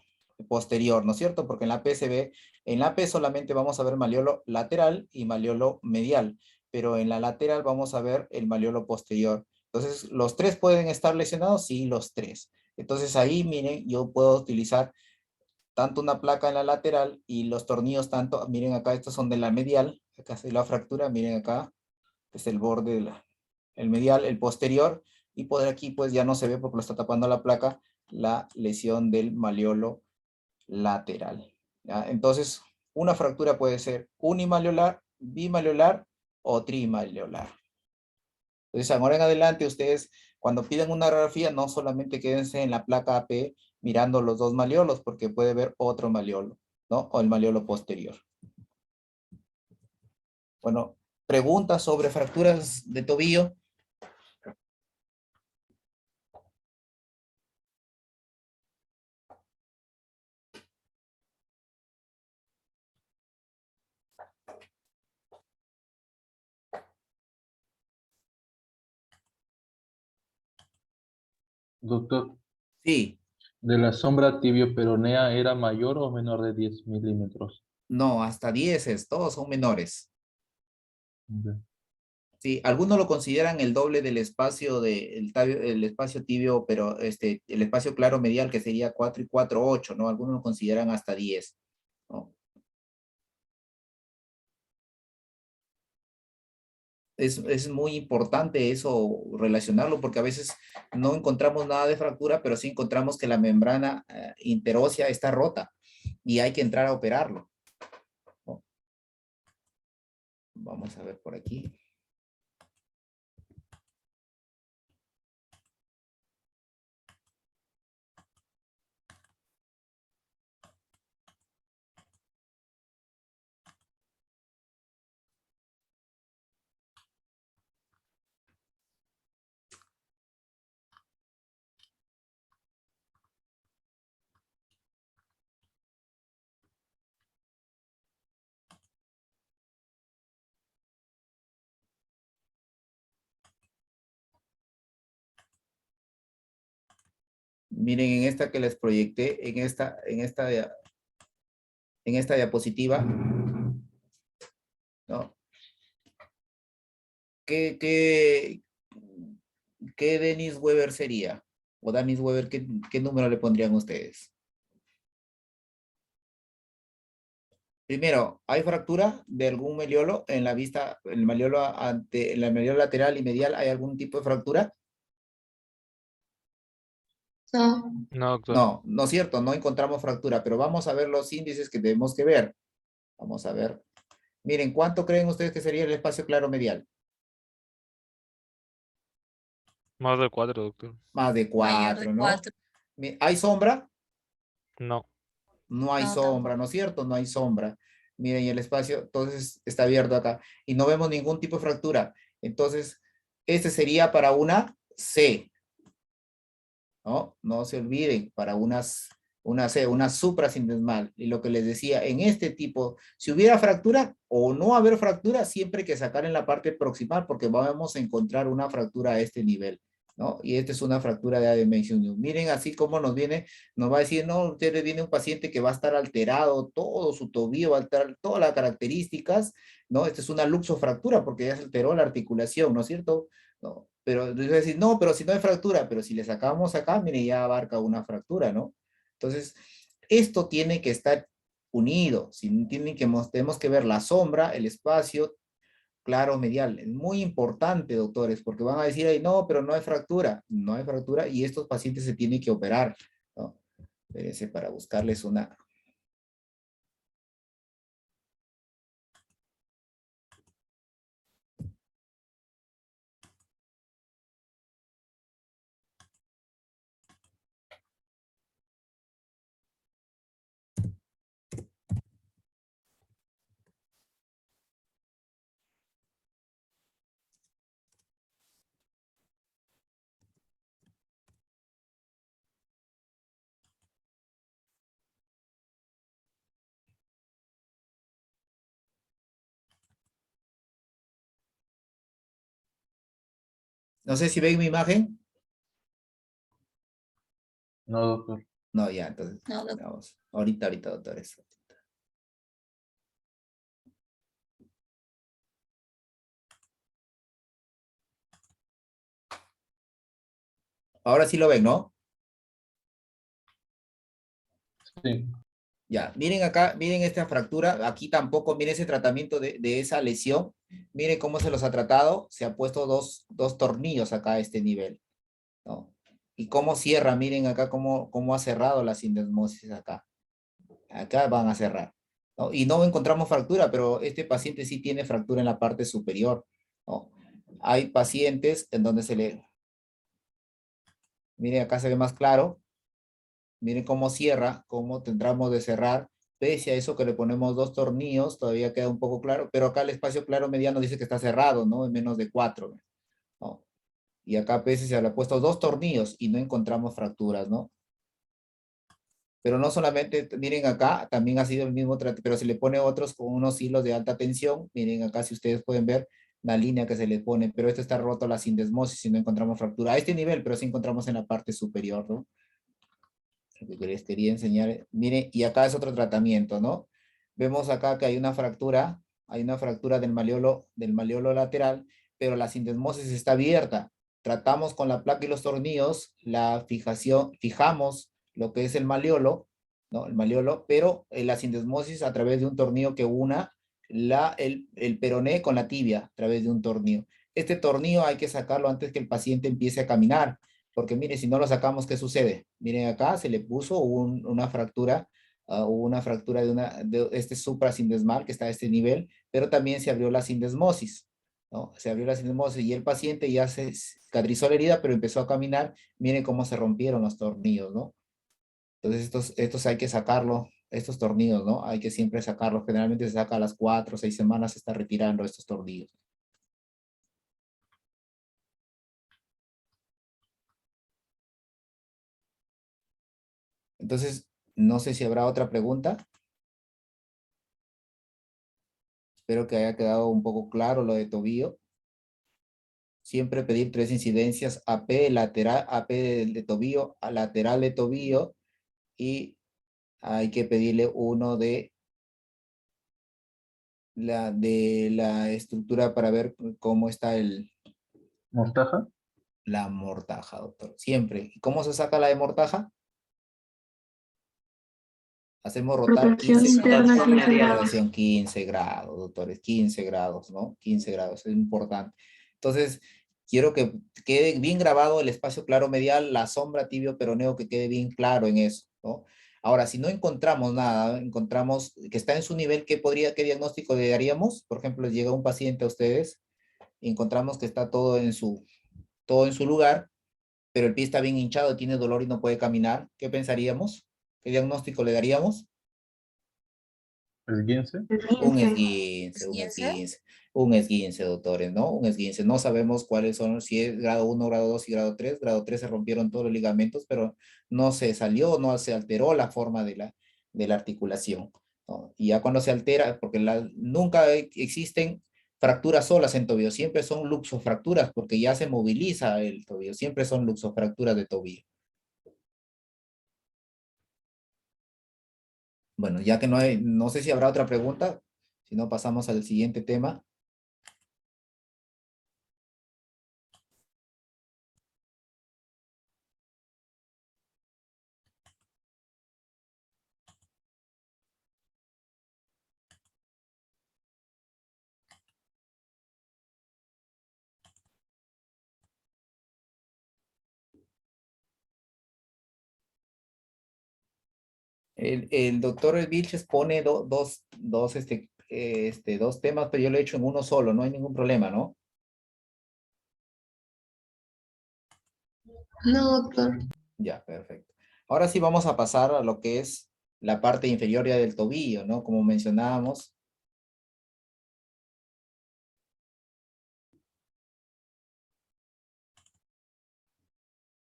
posterior, ¿no es cierto? Porque en la P se ve, en la P solamente vamos a ver maleolo lateral y maleolo medial, pero en la lateral vamos a ver el maleolo posterior. Entonces, ¿los tres pueden estar lesionados? Sí, los tres. Entonces ahí, miren, yo puedo utilizar tanto una placa en la lateral y los tornillos tanto, miren acá, estos son de la medial, acá está la fractura, miren acá, es el borde, el medial, el posterior, y por aquí pues ya no se ve porque lo está tapando la placa, la lesión del maleolo lateral. ¿Ya? Entonces, una fractura puede ser unimaleolar, bimaleolar o trimaleolar. Entonces, ahora en adelante, ustedes cuando piden una radiografía, no solamente quédense en la placa AP mirando los dos maleolos, porque puede haber otro maleolo, ¿no? O el maleolo posterior. Bueno, preguntas sobre fracturas de tobillo. Doctor, Sí, ¿de la sombra tibio-peronea era mayor o menor de 10 milímetros? no, hasta 10, todos son menores. Ya. Sí, algunos lo consideran el doble del espacio el espacio tibio, pero el espacio claro medial que sería 4 y 4, 8, ¿no? Algunos lo consideran hasta 10, ¿no? Es muy importante eso relacionarlo porque a veces no encontramos nada de fractura, pero sí encontramos que la membrana interósea está rota y hay que entrar a operarlo, ¿no? Vamos a ver por aquí. Miren en esta que les proyecté, en esta diapositiva, ¿no? ¿Qué, qué, qué Dennis Weber sería? O Dennis Weber, ¿qué número le pondrían ustedes? Primero, ¿hay fractura de algún meliolo en la vista, el meliolo en la meliolo lateral y medial, ¿hay algún tipo de fractura? No. No, doctor. No, no es cierto, no encontramos fractura, pero vamos a ver los índices que tenemos que ver. Vamos a ver. Miren, ¿cuánto creen ustedes que sería el espacio claro medial? Más de 4, doctor. Más de Mayor de 4, ¿no? 4. ¿Hay sombra? No. No hay No, sombra, tampoco. ¿no es cierto? No hay sombra. Miren, y el espacio, entonces, está abierto acá. Y no vemos ningún tipo de fractura. Entonces, este sería para una C, ¿no? No se olviden, para una C, una suprasindesmal. Y lo que les decía, en este tipo, si hubiera fractura o no haber fractura, siempre hay que sacar en la parte proximal porque vamos a encontrar una fractura a este nivel, ¿no? Y esta es una fractura de adimensión. Miren así como nos viene, nos va a decir, no, usted viene un paciente que va a estar alterado, todo su tobillo va a alterar todas las características, ¿no? Esta es una luxofractura porque ya se alteró la articulación, ¿no es cierto? ¿No? Pero entonces decir, no, pero si no hay fractura, pero si le sacamos acá, mire, ya abarca una fractura, ¿no? Entonces, esto tiene que estar unido, si tienen que, tenemos que ver la sombra, el espacio, claro, medial. Es muy importante, doctores, porque van a decir, ay, no, pero no hay fractura. No hay fractura y estos pacientes se tienen que operar, ¿no? Espérense para buscarles una. No sé si ven mi imagen. No, doctor. No, ya, entonces, No, doctor. vamos. Ahorita, doctores. Ahora sí lo ven, ¿no? Sí. Ya, miren acá, miren esta fractura, aquí tampoco, miren ese tratamiento de esa lesión, miren cómo se los ha tratado, se ha puesto dos tornillos acá a este nivel, ¿no? Y cómo cierra, miren acá cómo ha cerrado la sindesmosis acá, acá van a cerrar, ¿no? Y no encontramos fractura, pero este paciente sí tiene fractura en la parte superior, ¿no? Hay pacientes en donde miren acá se ve más claro, miren cómo cierra, cómo tendremos de cerrar. Pese a eso que le ponemos dos tornillos, todavía queda un poco claro, pero acá el espacio claro mediano dice que está cerrado, ¿no? En menos de 4, ¿no? Y acá pese se le ha puesto dos tornillos y no encontramos fracturas, ¿no? Pero no solamente, miren acá, también ha sido el mismo trato, pero se le pone otros con unos hilos de alta tensión. Miren acá, si ustedes pueden ver la línea que se le pone, pero esto está roto la sindesmosis y no encontramos fractura a este nivel, pero sí encontramos en la parte superior, ¿no? Lo que les quería enseñar. Miren, y acá es otro tratamiento, ¿no? Vemos acá que hay una fractura del maleolo lateral, pero la sindesmosis está abierta. Tratamos con la placa y los tornillos, la fijación, fijamos lo que es el maleolo, ¿no? El maleolo, pero la sindesmosis a través de un tornillo que una el peroné con la tibia a través de un tornillo. Este tornillo hay que sacarlo antes que el paciente empiece a caminar porque mire, si no lo sacamos, ¿qué sucede? Miren acá, se le puso una fractura, una fractura de este suprasindesmal que está a este nivel, pero también se abrió la sindesmosis, ¿no? Se abrió la sindesmosis y el paciente ya se cicatrizó la herida, pero empezó a caminar. Miren cómo se rompieron los tornillos, ¿no? Entonces estos hay que sacarlo, estos tornillos, ¿no? Hay que siempre sacarlos. Generalmente se saca a las 4 o 6 semanas, se está retirando estos tornillos. Entonces, no sé si habrá otra pregunta. Espero que haya quedado un poco claro lo de tobillo. Siempre pedir 3 incidencias, AP lateral, AP de tobillo, a lateral de tobillo, y hay que pedirle uno de la estructura para ver cómo está ¿Mortaja? la mortaja, doctor. Siempre. ¿Y cómo se saca la de mortaja? Hacemos rotar Rotación 15, interna 15 grados. rotación 15 grados, doctores, 15 grados, ¿no? 15 grados, es importante. Entonces, quiero que quede bien grabado el espacio claro medial, la sombra tibio peroneo, que quede bien claro en eso, ¿no? Ahora, si no encontramos nada, encontramos que está en su nivel, ¿qué diagnóstico le daríamos? Por ejemplo, llega un paciente a ustedes y encontramos que está todo en su lugar, pero el pie está bien hinchado, tiene dolor y no puede caminar. ¿Qué pensaríamos? ¿Qué diagnóstico le daríamos? ¿Esguince? Un 15. esguince, un esguince, doctores, ¿no? Un esguince. No sabemos cuáles son, si es grado 1, grado 2 y grado 3. Grado 3 se rompieron todos los ligamentos, pero no se salió, no se alteró la forma de la articulación, ¿no? Y ya cuando se altera, porque nunca existen fracturas solas en tobillo, siempre son luxofracturas, porque ya se moviliza el tobillo, siempre son luxofracturas de tobillo. Bueno, ya que no sé si habrá otra pregunta, si no pasamos al siguiente tema. El doctor Vilches pone dos temas, pero yo lo he hecho en uno solo, no hay ningún problema, ¿no? No, doctor. Ya, perfecto. Ahora sí vamos a pasar a lo que es la parte inferior ya del tobillo, ¿no? Como mencionábamos.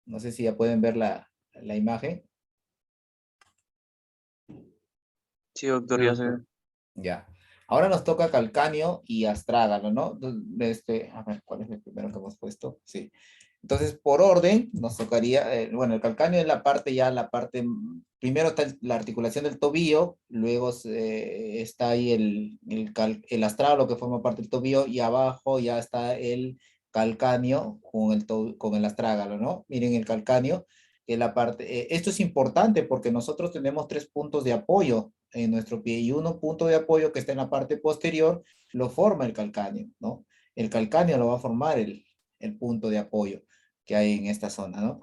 No sé si ya pueden ver la imagen. Sí, doctor, ya sé. Ya. Ahora nos toca calcáneo y astrágalo, ¿no? A ver, ¿cuál es el primero que hemos puesto? Sí. Entonces, por orden, nos tocaría, bueno, el calcáneo es la parte ya, primero está la articulación del tobillo, luego está ahí el astrágalo que forma parte del tobillo, y abajo ya está el calcáneo con el astrágalo, ¿no? Miren el calcáneo, que es la parte, esto es importante porque nosotros tenemos 3 puntos de apoyo en nuestro pie, y uno punto de apoyo que está en la parte posterior lo forma el calcáneo, ¿no? El calcáneo lo va a formar el punto de apoyo que hay en esta zona, ¿no?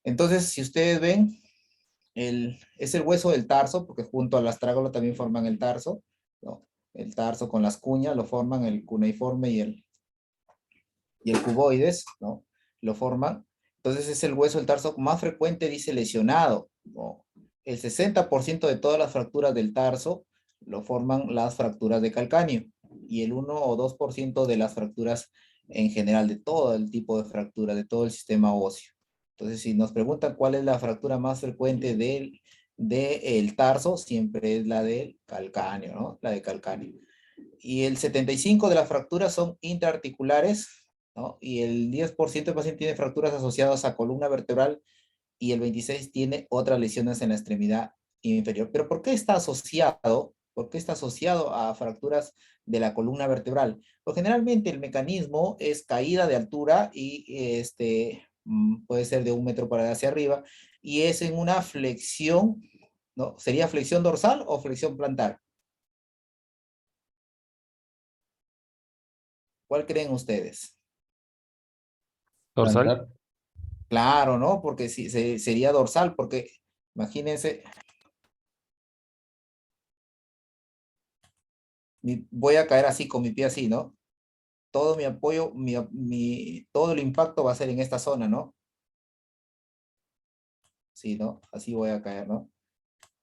Entonces, si ustedes ven, es el hueso del tarso, porque junto al astrágalo también forman el tarso, ¿no? El tarso con las cuñas lo forman, el cuneiforme y el cuboides, ¿no? Lo forman. Entonces es el hueso del tarso más frecuente, dice lesionado, ¿no? El 60% de todas las fracturas del tarso lo forman las fracturas de calcáneo, y el 1 o 2% de las fracturas en general, de todo el tipo de fractura, de todo el sistema óseo. Entonces, si nos preguntan cuál es la fractura más frecuente del tarso, siempre es la del calcáneo, ¿no? La de calcáneo. Y el 75% de las fracturas son intraarticulares, ¿no? Y el 10% del paciente tiene fracturas asociadas a columna vertebral, y el 26% tiene otras lesiones en la extremidad inferior. ¿Pero por qué está asociado? ¿Por qué está asociado a fracturas de la columna vertebral? Pues generalmente el mecanismo es caída de altura, y puede ser de 1 metro para hacia arriba, y es en una flexión, ¿no? ¿Sería flexión dorsal o flexión plantar? ¿Cuál creen ustedes? Dorsal. Plantar. Claro, ¿no? Porque sí, sería dorsal, porque imagínense, voy a caer así con mi pie así, ¿no? Todo mi apoyo, todo el impacto va a ser en esta zona, ¿no? Sí, ¿no? Así voy a caer, ¿no?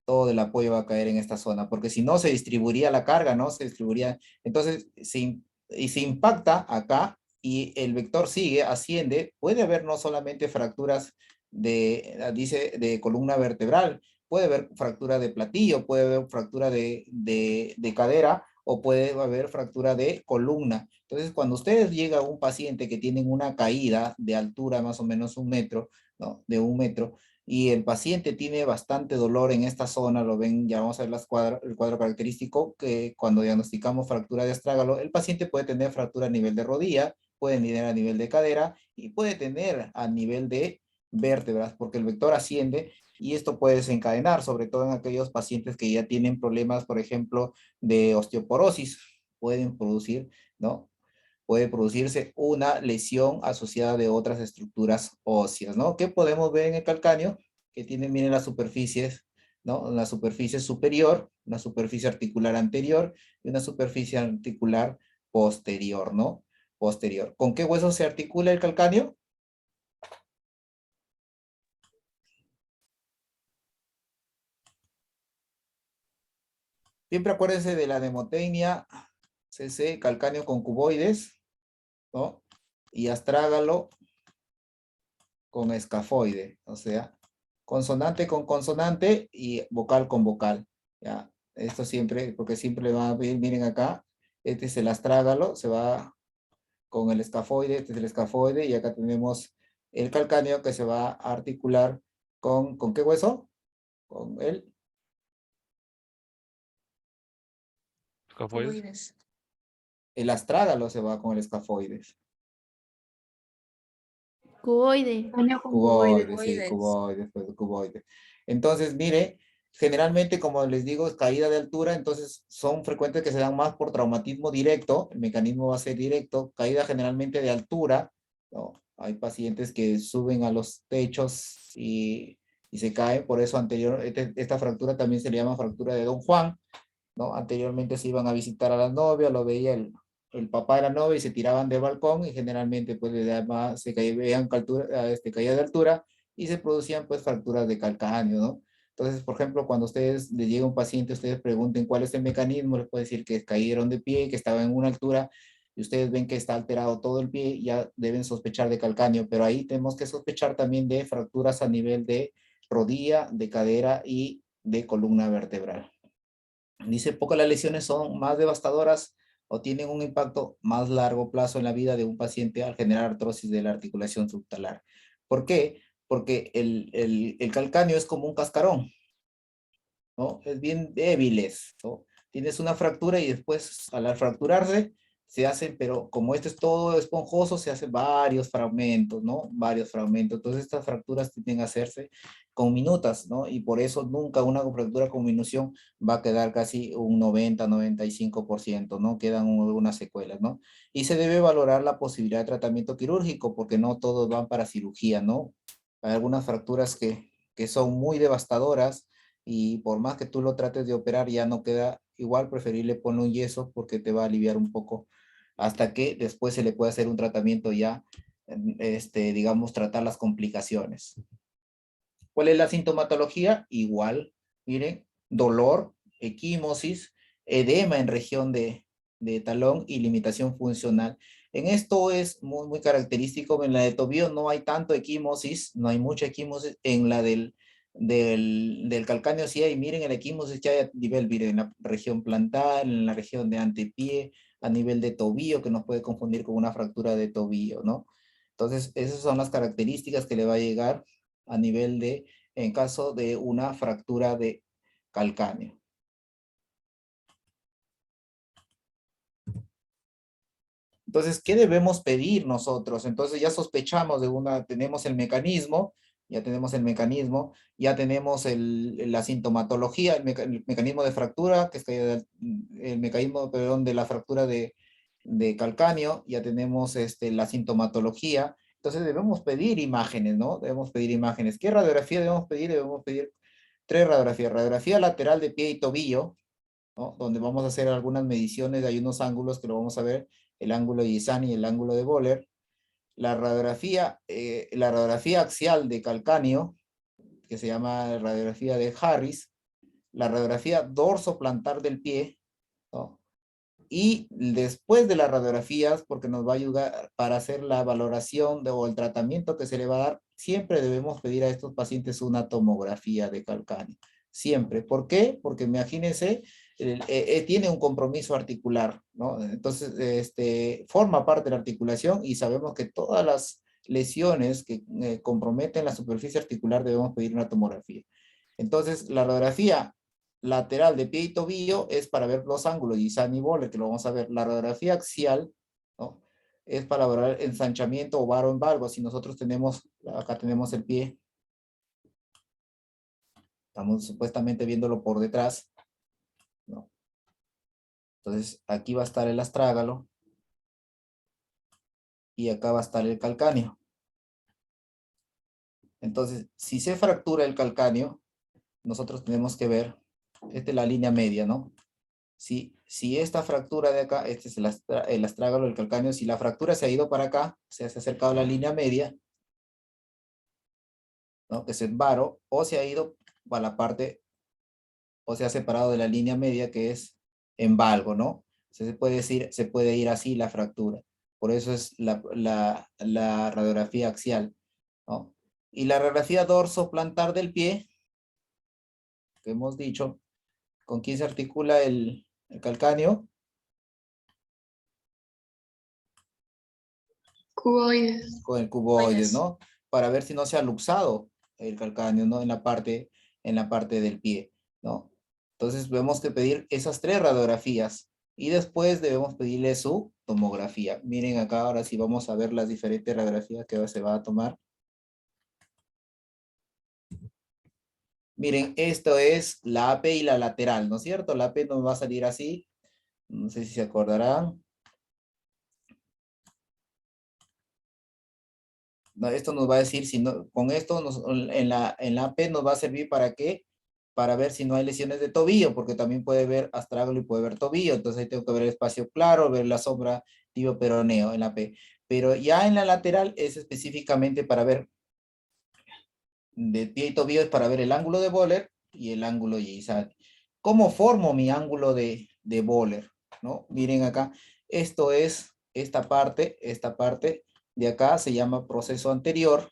Todo el apoyo va a caer en esta zona, porque si no se distribuiría la carga, ¿no? Se distribuiría. Entonces, y se impacta acá, y el vector sigue, asciende, puede haber no solamente fracturas de columna vertebral, puede haber fractura de platillo, puede haber fractura de cadera, o puede haber fractura de columna. Entonces, cuando ustedes llegan a un paciente que tiene una caída de altura más o menos 1 metro, ¿no? De 1 metro, y el paciente tiene bastante dolor en esta zona, lo ven, ya vamos a ver el cuadro característico, que cuando diagnosticamos fractura de astrágalo, el paciente puede tener fractura a nivel de rodilla, puede tener a nivel de cadera, y puede tener a nivel de vértebras, porque el vector asciende, y esto puede desencadenar, sobre todo en aquellos pacientes que ya tienen problemas, por ejemplo, de osteoporosis, pueden producir, ¿no? Puede producirse una lesión asociada de otras estructuras óseas, ¿no? ¿Qué podemos ver en el calcáneo? Que tiene, miren las superficies, ¿no? Una superficie superior, una superficie articular anterior y una superficie articular posterior, ¿no? Posterior. ¿Con qué hueso se articula el calcáneo? Siempre acuérdense de la nemotecnia, CC, calcáneo con cuboides, ¿no? Y astrágalo con escafoide, o sea, consonante con consonante y vocal con vocal, ¿ya? Esto siempre, porque siempre va a ver, miren acá, este es el astrágalo, se va con el escafoide, este es el escafoide, y acá tenemos el calcáneo que se va a articular ¿con qué hueso? Con Escafoides. el astrágalo se va con el escafoide. Cuboide. Cuboide, sí, cuboide, pues, cuboide. Entonces, mire, generalmente, como les digo, es caída de altura, entonces son frecuentes que se dan más por traumatismo directo, el mecanismo va a ser directo, caída generalmente de altura, ¿no? Hay pacientes que suben a los techos y se caen, por eso esta fractura también se le llama fractura de Don Juan, ¿no? Anteriormente se iban a visitar a las novias, lo veía el papá de la novia y se tiraban del balcón, y generalmente pues se caían caída de altura, y se producían pues fracturas de calcáneo, ¿no? Entonces, por ejemplo, cuando ustedes les llega un paciente, ustedes pregunten cuál es el mecanismo, les puede decir que cayeron de pie, que estaba en una altura, y ustedes ven que está alterado todo el pie, ya deben sospechar de calcáneo, pero ahí tenemos que sospechar también de fracturas a nivel de rodilla, de cadera y de columna vertebral. Dice, pocas las lesiones son más devastadoras o tienen un impacto más largo plazo en la vida de un paciente al generar artrosis de la articulación subtalar. ¿Por qué? Porque el calcáneo es como un cascarón, ¿no? Es bien débiles, ¿no? Tienes una fractura y después al fracturarse se hacen, pero como esto es todo esponjoso, se hacen varios fragmentos, ¿no? Varios fragmentos. Entonces estas fracturas tienden a hacerse con minutas, ¿no? Y por eso nunca una fractura con minución va a quedar casi un 90-95%, ¿no? Quedan algunas secuelas, ¿no? Y se debe valorar la posibilidad de tratamiento quirúrgico porque no todos van para cirugía, ¿no? Hay algunas fracturas que son muy devastadoras y por más que tú lo trates de operar ya no queda igual, preferible poner un yeso porque te va a aliviar un poco hasta que después se le puede hacer un tratamiento ya, digamos, tratar las complicaciones. ¿Cuál es la sintomatología? Igual, miren, dolor, equimosis, edema en región de talón y limitación funcional. En esto es muy, muy característico, en la de tobillo no hay tanto equimosis, no hay mucha equimosis, en la del calcáneo sí hay, miren el equimosis que hay a nivel, miren, en la región plantar, en la región de antepié, a nivel de tobillo, que nos puede confundir con una fractura de tobillo, ¿no? Entonces, esas son las características que le va a llegar a nivel de, en caso de una fractura de calcáneo. Entonces, ¿qué debemos pedir nosotros? Entonces ya sospechamos de una, tenemos el mecanismo, ya tenemos el mecanismo, ya tenemos la sintomatología, el mecanismo de fractura, que es el mecanismo, perdón, de la fractura de calcáneo, ya tenemos la sintomatología. Entonces debemos pedir imágenes, ¿no? Debemos pedir imágenes. ¿Qué radiografía debemos pedir? Debemos pedir 3 radiografías. Radiografía lateral de pie y tobillo, ¿no? Donde vamos a hacer algunas mediciones, hay unos ángulos que lo vamos a ver, el ángulo de Gisani y el ángulo de Boller. La radiografía axial de calcáneo, que se llama radiografía de Harris, la radiografía dorso plantar del pie, ¿no? Y después de las radiografías, porque nos va a ayudar para hacer la valoración o el tratamiento que se le va a dar, siempre debemos pedir a estos pacientes una tomografía de calcáneo. Siempre. ¿Por qué? Porque imagínense, tiene un compromiso articular, ¿no? Entonces, forma parte de la articulación y sabemos que todas las lesiones que comprometen la superficie articular debemos pedir una tomografía. Entonces, la radiografía lateral de pie y tobillo es para ver los ángulos y Gisani y Boller, que lo vamos a ver. La radiografía axial, ¿no? Es para ver ensanchamiento o varo en valgo. Si nosotros tenemos, acá tenemos el pie, estamos supuestamente viéndolo por detrás, ¿no? Entonces, aquí va a estar el astrágalo y acá va a estar el calcáneo. Entonces, si se fractura el calcáneo, nosotros tenemos que ver, esta es la línea media, ¿no? Si esta fractura de acá, este es el astrágalo, el calcáneo, si la fractura se ha ido para acá, se ha acercado a la línea media, ¿no? Que es el varo, o se ha ido a la parte, o se ha separado de la línea media, que es en valgo, ¿no? Se puede decir, se puede ir así la fractura. Por eso es la radiografía axial, ¿no? Y la radiografía dorso plantar del pie, que hemos dicho, ¿con quién se articula el calcáneo? Cuboides. Con el cuboides, ¿no? Para ver si no se ha luxado el calcáneo, ¿no? En la parte del pie, ¿no? Entonces vemos que pedir esas 3 radiografías y después debemos pedirle su tomografía. Miren acá, ahora sí vamos a ver las diferentes radiografías que se va a tomar. Miren, esto es la AP y la lateral, ¿no es cierto? La AP nos va a salir así, no sé si se acordarán. No, esto nos va a decir, si no, con esto en la AP nos va a servir para qué, para ver si no hay lesiones de tobillo, porque también puede ver astrágalo y puede ver tobillo, entonces ahí tengo que ver el espacio claro, ver la sombra tibio peroneo en la AP. Pero ya en la lateral es específicamente para ver, de pie y tobillo es para ver el ángulo de Boller y el ángulo de Gisani. ¿Cómo formo mi ángulo de Boller? ¿No? Miren acá, esto es esta parte de acá se llama proceso anterior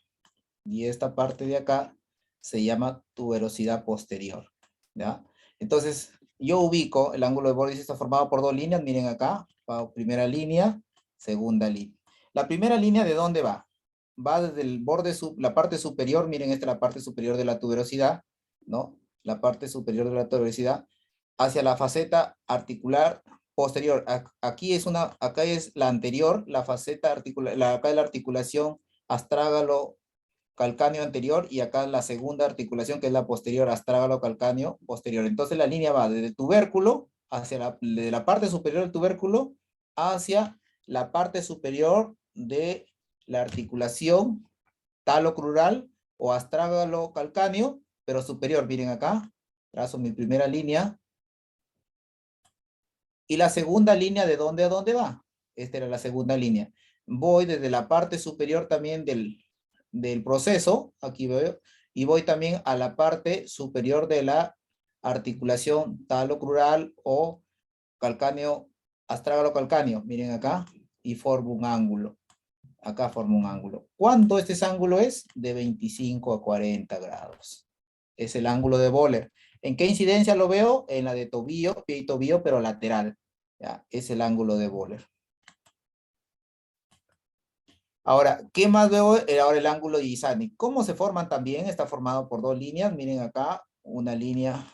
y esta parte de acá se llama tuberosidad posterior, ¿ya? Entonces, yo ubico, el ángulo de vórtice está formado por dos líneas, miren acá, primera línea, segunda línea. La primera línea, ¿de dónde va? Va desde el borde, la parte superior, miren, esta es la parte superior de la tuberosidad, ¿no? La parte superior de la tuberosidad, hacia la faceta articular posterior. Aquí es acá es la anterior, la faceta articular, acá es la articulación astrágalo calcáneo anterior, y acá la segunda articulación que es la posterior, astrágalo calcáneo posterior. Entonces la línea va desde el tubérculo, de la parte superior del tubérculo, hacia la parte superior de la articulación talocrural o astrágalo calcáneo, pero superior. Miren acá, trazo mi primera línea. Y la segunda línea, ¿de dónde a dónde va? Esta era la segunda línea. Voy desde la parte superior también del proceso, aquí veo, y voy también a la parte superior de la articulación talocrural o calcáneo, astrágalo calcáneo. Miren acá, y formo un ángulo. Acá formo un ángulo. ¿Cuánto este ángulo es? De 25 a 40 grados. Es el ángulo de Böhler. ¿En qué incidencia lo veo? En la de tobillo, pie y tobillo, pero lateral. ¿Ya? Es el ángulo de Böhler. Ahora, ¿qué más veo? Ahora el ángulo de Giussani. ¿Cómo se forman también? Está formado por dos líneas. Miren acá, una línea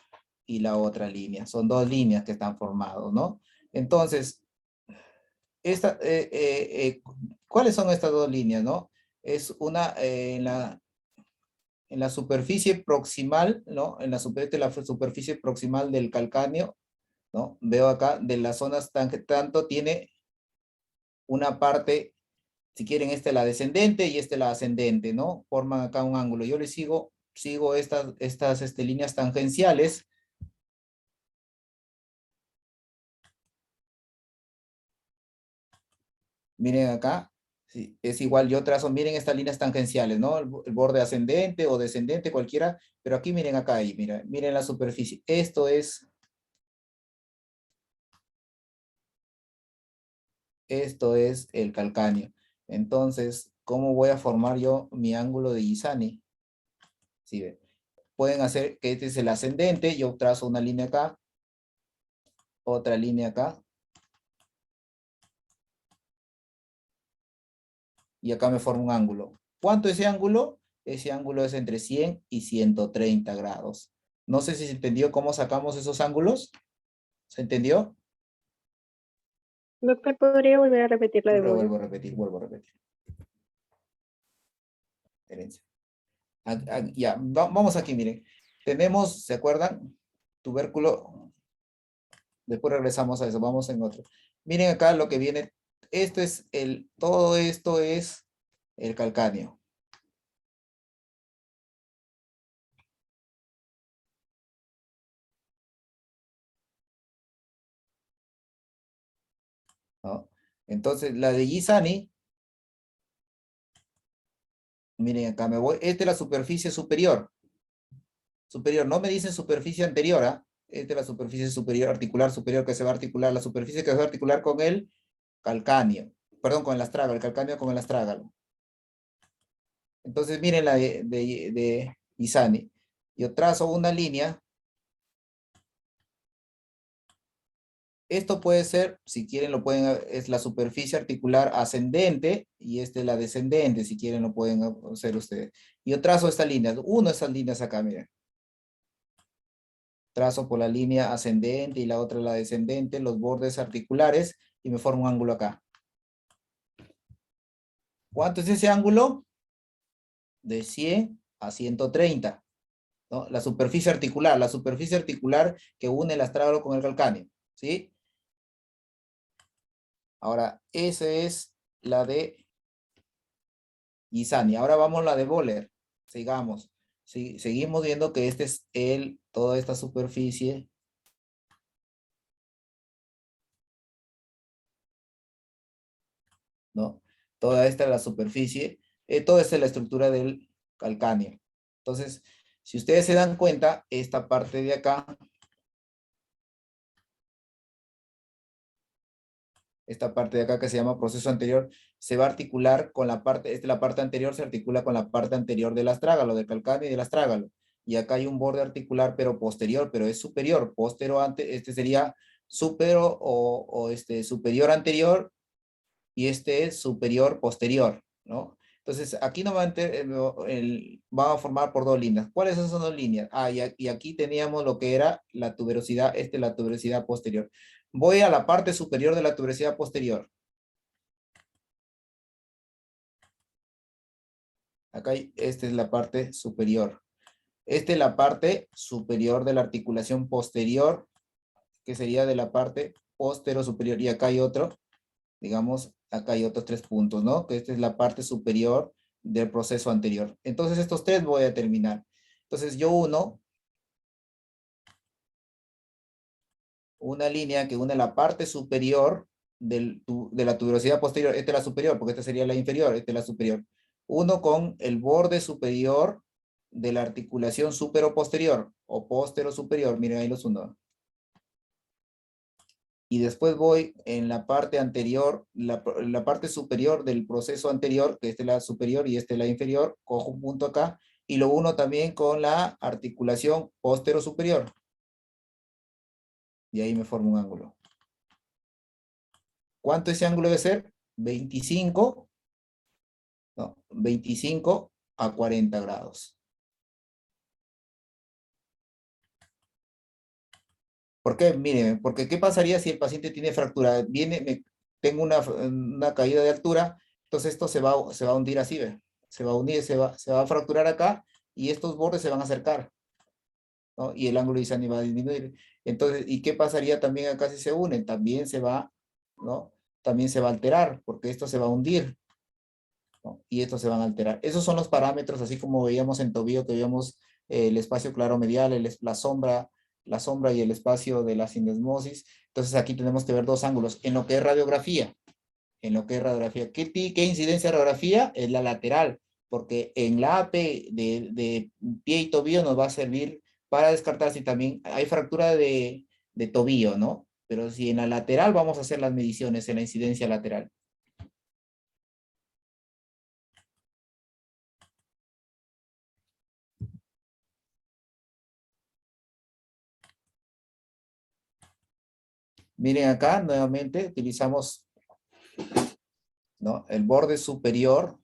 y la otra línea. Son dos líneas que están formados, ¿no? Entonces, ¿cuáles son estas dos líneas, no? Es una en la superficie proximal, ¿no? En la superficie proximal del calcáneo, ¿no? Veo acá de las zonas tanto tiene una parte, si quieren, esta es la descendente y esta es la ascendente, ¿no? Forman acá un ángulo. Yo le sigo estas líneas tangenciales. Miren acá, sí, es igual, yo trazo, miren estas líneas tangenciales, ¿no? El borde ascendente o descendente, cualquiera, pero aquí miren acá, ahí, miren la superficie. Esto es el calcáneo. Entonces, ¿cómo voy a formar yo mi ángulo de Giussani? ¿Sí ven? Pueden hacer que este es el ascendente, yo trazo una línea acá, otra línea acá, y acá me formo un ángulo. ¿Cuánto es ese ángulo? Ese ángulo es entre 100 y 130 grados. No sé si se entendió cómo sacamos esos ángulos. ¿Se entendió? Doctor, ¿podría volver a repetir la de Böhler? Vuelvo a repetir. Espérense. Ya, vamos aquí, miren. Tenemos, ¿se acuerdan? Tubérculo. Después regresamos a eso, vamos en otro. Miren acá lo que viene. Todo esto es el calcáneo. ¿No? Entonces, la de Giussani, miren acá me voy. Esta es la superficie superior. Superior, no me dicen superficie anterior, ¿ah? Esta es la superficie superior, articular superior, que se va a articular, la superficie que se va a articular con el calcáneo. Perdón, con el astrágalo, el calcáneo con el astrágalo. Entonces, miren la de Giussani. Yo trazo una línea. Esto puede ser, si quieren lo pueden, es la superficie articular ascendente y esta es la descendente, si quieren lo pueden hacer ustedes. Yo trazo esta línea, una de estas líneas acá, miren. Trazo por la línea ascendente y la otra la descendente, los bordes articulares y me formo un ángulo acá. ¿Cuánto es ese ángulo? De 100 a 130. ¿No? La superficie articular que une el astrágalo con el calcáneo. ¿Sí? Ahora, esa es la de Giussani. Ahora vamos a la de Böhler. Sigamos. Sí, seguimos viendo que este es toda esta superficie. ¿No? Toda esta es la superficie. Toda esta es la estructura del calcáneo. Entonces, si ustedes se dan cuenta, esta parte de acá, esta parte de acá que se llama proceso anterior, se va a articular con la parte, la parte anterior se articula con la parte anterior del astrágalo, del calcáneo y del astrágalo. y acá hay un borde articular, pero posterior, pero es superior, postero ante, este sería supero o superior anterior, y este es superior posterior, ¿no? Entonces, aquí nuevamente va a formar por dos líneas. ¿Cuáles son esas dos líneas? Ah, y aquí teníamos lo que era la tuberosidad, la tuberosidad posterior. Voy a la parte superior de la tuberosidad posterior. Acá esta es la parte superior. Esta es la parte superior de la articulación posterior, que sería de la parte postero superior. Y acá hay otro, digamos, acá hay otros 3 puntos, ¿no? Que esta es la parte superior del proceso anterior. Entonces estos 3 voy a terminar. Entonces yo uno una línea que une la parte superior de la tuberosidad posterior. Esta es la superior, porque esta sería la inferior, esta es la superior. Uno con el borde superior de la articulación supero-posterior o postero-superior. Miren, ahí los uno. Y después voy en la parte anterior, la parte superior del proceso anterior, que esta es la superior y esta es la inferior, cojo un punto acá, y lo uno también con la articulación postero-superior. Y ahí me formo un ángulo. ¿Cuánto ese ángulo debe ser? 25, no, 25 a 40 grados. ¿Por qué? Miren, porque ¿qué pasaría si el paciente tiene fractura? Tengo una caída de altura, entonces esto se va a hundir así, ¿ve? Se va a hundir, se va a fracturar acá y estos bordes se van a acercar, ¿no? Y el ángulo isani va a disminuir. Entonces, ¿y qué pasaría también acá si se unen? También se va, ¿no? También se va a alterar, porque esto se va a hundir, ¿no? Y estos se van a alterar. Esos son los parámetros, así como veíamos en tobillo, que veíamos el espacio claro medial, la sombra y el espacio de la sindesmosis. Entonces aquí tenemos que ver dos ángulos. En lo que es radiografía, ¿qué incidencia de radiografía? Es la lateral, porque en la AP de pie y tobillo nos va a servir para descartar si también hay fractura de tobillo, ¿no? Pero si en la lateral vamos a hacer las mediciones en la incidencia lateral. Miren acá, nuevamente utilizamos, ¿no? El borde superior,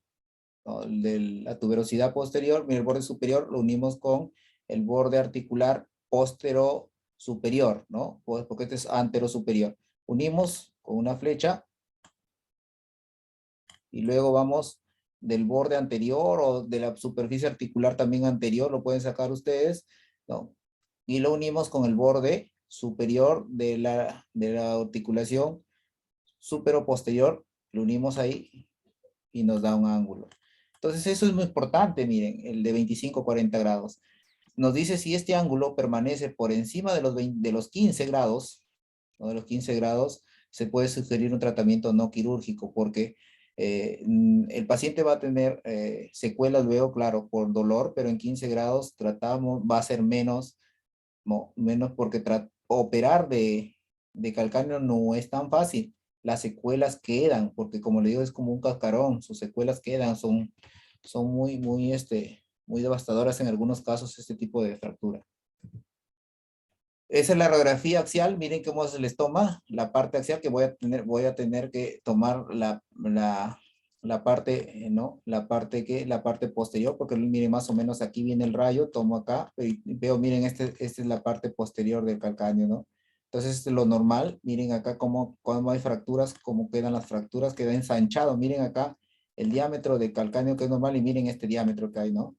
¿no? De la tuberosidad posterior. Miren, el borde superior lo unimos con el borde articular postero superior, ¿no? Pues porque este es antero superior. Unimos con una flecha y luego vamos del borde anterior o de la superficie articular también anterior, lo pueden sacar ustedes, ¿no? Y lo unimos con el borde superior de la articulación supero posterior, lo unimos ahí y nos da un ángulo. Entonces eso es muy importante, miren, el de 25-40 grados. Nos dice si este ángulo permanece por encima de los 15 grados, ¿no? De los 15 grados, se puede sugerir un tratamiento no quirúrgico, porque el paciente va a tener secuelas luego, claro, por dolor, pero en 15 grados va a ser menos porque operar de calcáneo no es tan fácil. Las secuelas quedan, porque como le digo, es como un cascarón, sus secuelas quedan, son muy devastadoras en algunos casos este tipo de fractura. Esa es la radiografía axial, miren cómo se les toma la parte axial, que voy a tener que tomar la parte, ¿no? La parte posterior, porque miren más o menos aquí viene el rayo, tomo acá, y veo, miren, esta es la parte posterior del calcáneo, ¿no? Entonces, este es lo normal, miren acá cómo hay fracturas, cómo quedan las fracturas, queda ensanchado, miren acá el diámetro del calcáneo que es normal, y miren este diámetro que hay, ¿no?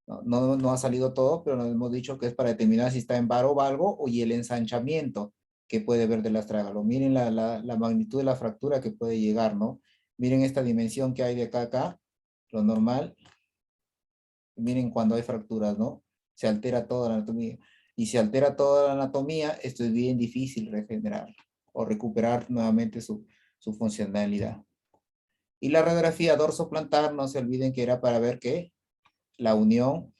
No ha salido todo, pero nos hemos dicho que es para determinar si está en varo o valgo y el ensanchamiento que puede ver del astrágalo. Miren la magnitud de la fractura que puede llegar, ¿no? Miren esta dimensión que hay de acá a acá, lo normal. Miren cuando hay fracturas, ¿no? Se altera toda la anatomía. Y si altera toda la anatomía, esto es bien difícil regenerar o recuperar nuevamente su funcionalidad. Y la radiografía dorsoplantar, no se olviden que era para ver que la unión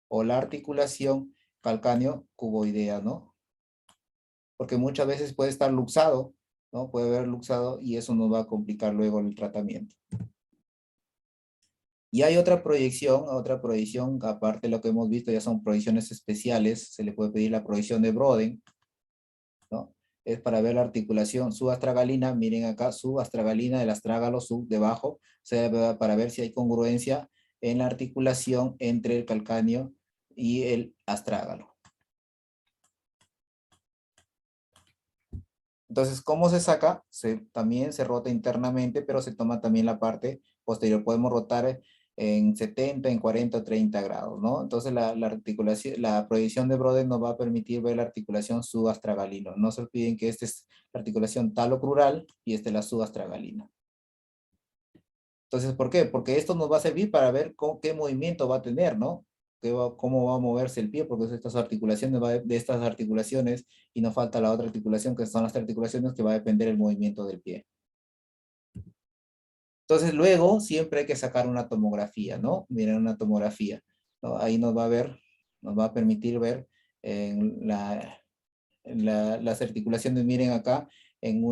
o la articulación calcáneo-cuboidea, ¿no? Porque muchas veces puede estar luxado, ¿no? Puede haber luxado y eso nos va a complicar luego el tratamiento. Y hay otra proyección, aparte de lo que hemos visto, ya son proyecciones especiales, se le puede pedir la proyección de Broden, ¿no? Es para ver la articulación subastragalina, miren acá, subastragalina del astrágalo, sub debajo, o sea, para ver si hay congruencia en la articulación entre el calcáneo y el astrágalo. Entonces, ¿cómo se saca? También se rota internamente, pero se toma también la parte posterior. Podemos rotar en 70, en 40 o 30 grados, ¿no? Entonces, la articulación, la proyección de Broden nos va a permitir ver la articulación subastragalina. No se olviden que esta es la articulación talocrural y esta es la subastragalina. Entonces, ¿por qué? Porque esto nos va a servir para ver qué movimiento va a tener, ¿no? Cómo va a moverse el pie, porque estas articulaciones, de estas articulaciones, y nos falta la otra articulación, que son las articulaciones que va a depender del movimiento del pie. Entonces, luego, siempre hay que sacar una tomografía, ¿no? Miren una tomografía, ¿no? Ahí nos va a permitir ver en las articulaciones, miren acá, en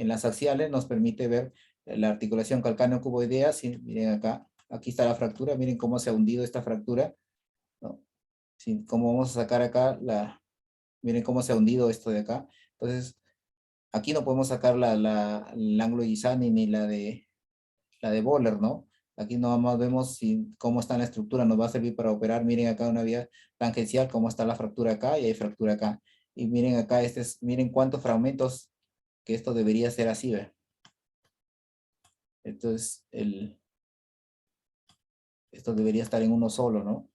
las axiales nos permite ver la articulación calcáneo-cuboidea. Sí, miren acá, aquí está la fractura, miren cómo se ha hundido esta fractura, ¿no? Sí, cómo vamos a sacar acá miren cómo se ha hundido esto de acá. Entonces, aquí no podemos sacar el ángulo de Giussani ni la de Böhler, ¿no? Aquí nomás vemos cómo está la estructura, nos va a servir para operar. Miren acá una vía tangencial, cómo está la fractura acá y hay fractura acá. Y miren acá, miren cuántos fragmentos, que esto debería ser así, ¿ve? Entonces, esto debería estar en uno solo, ¿no?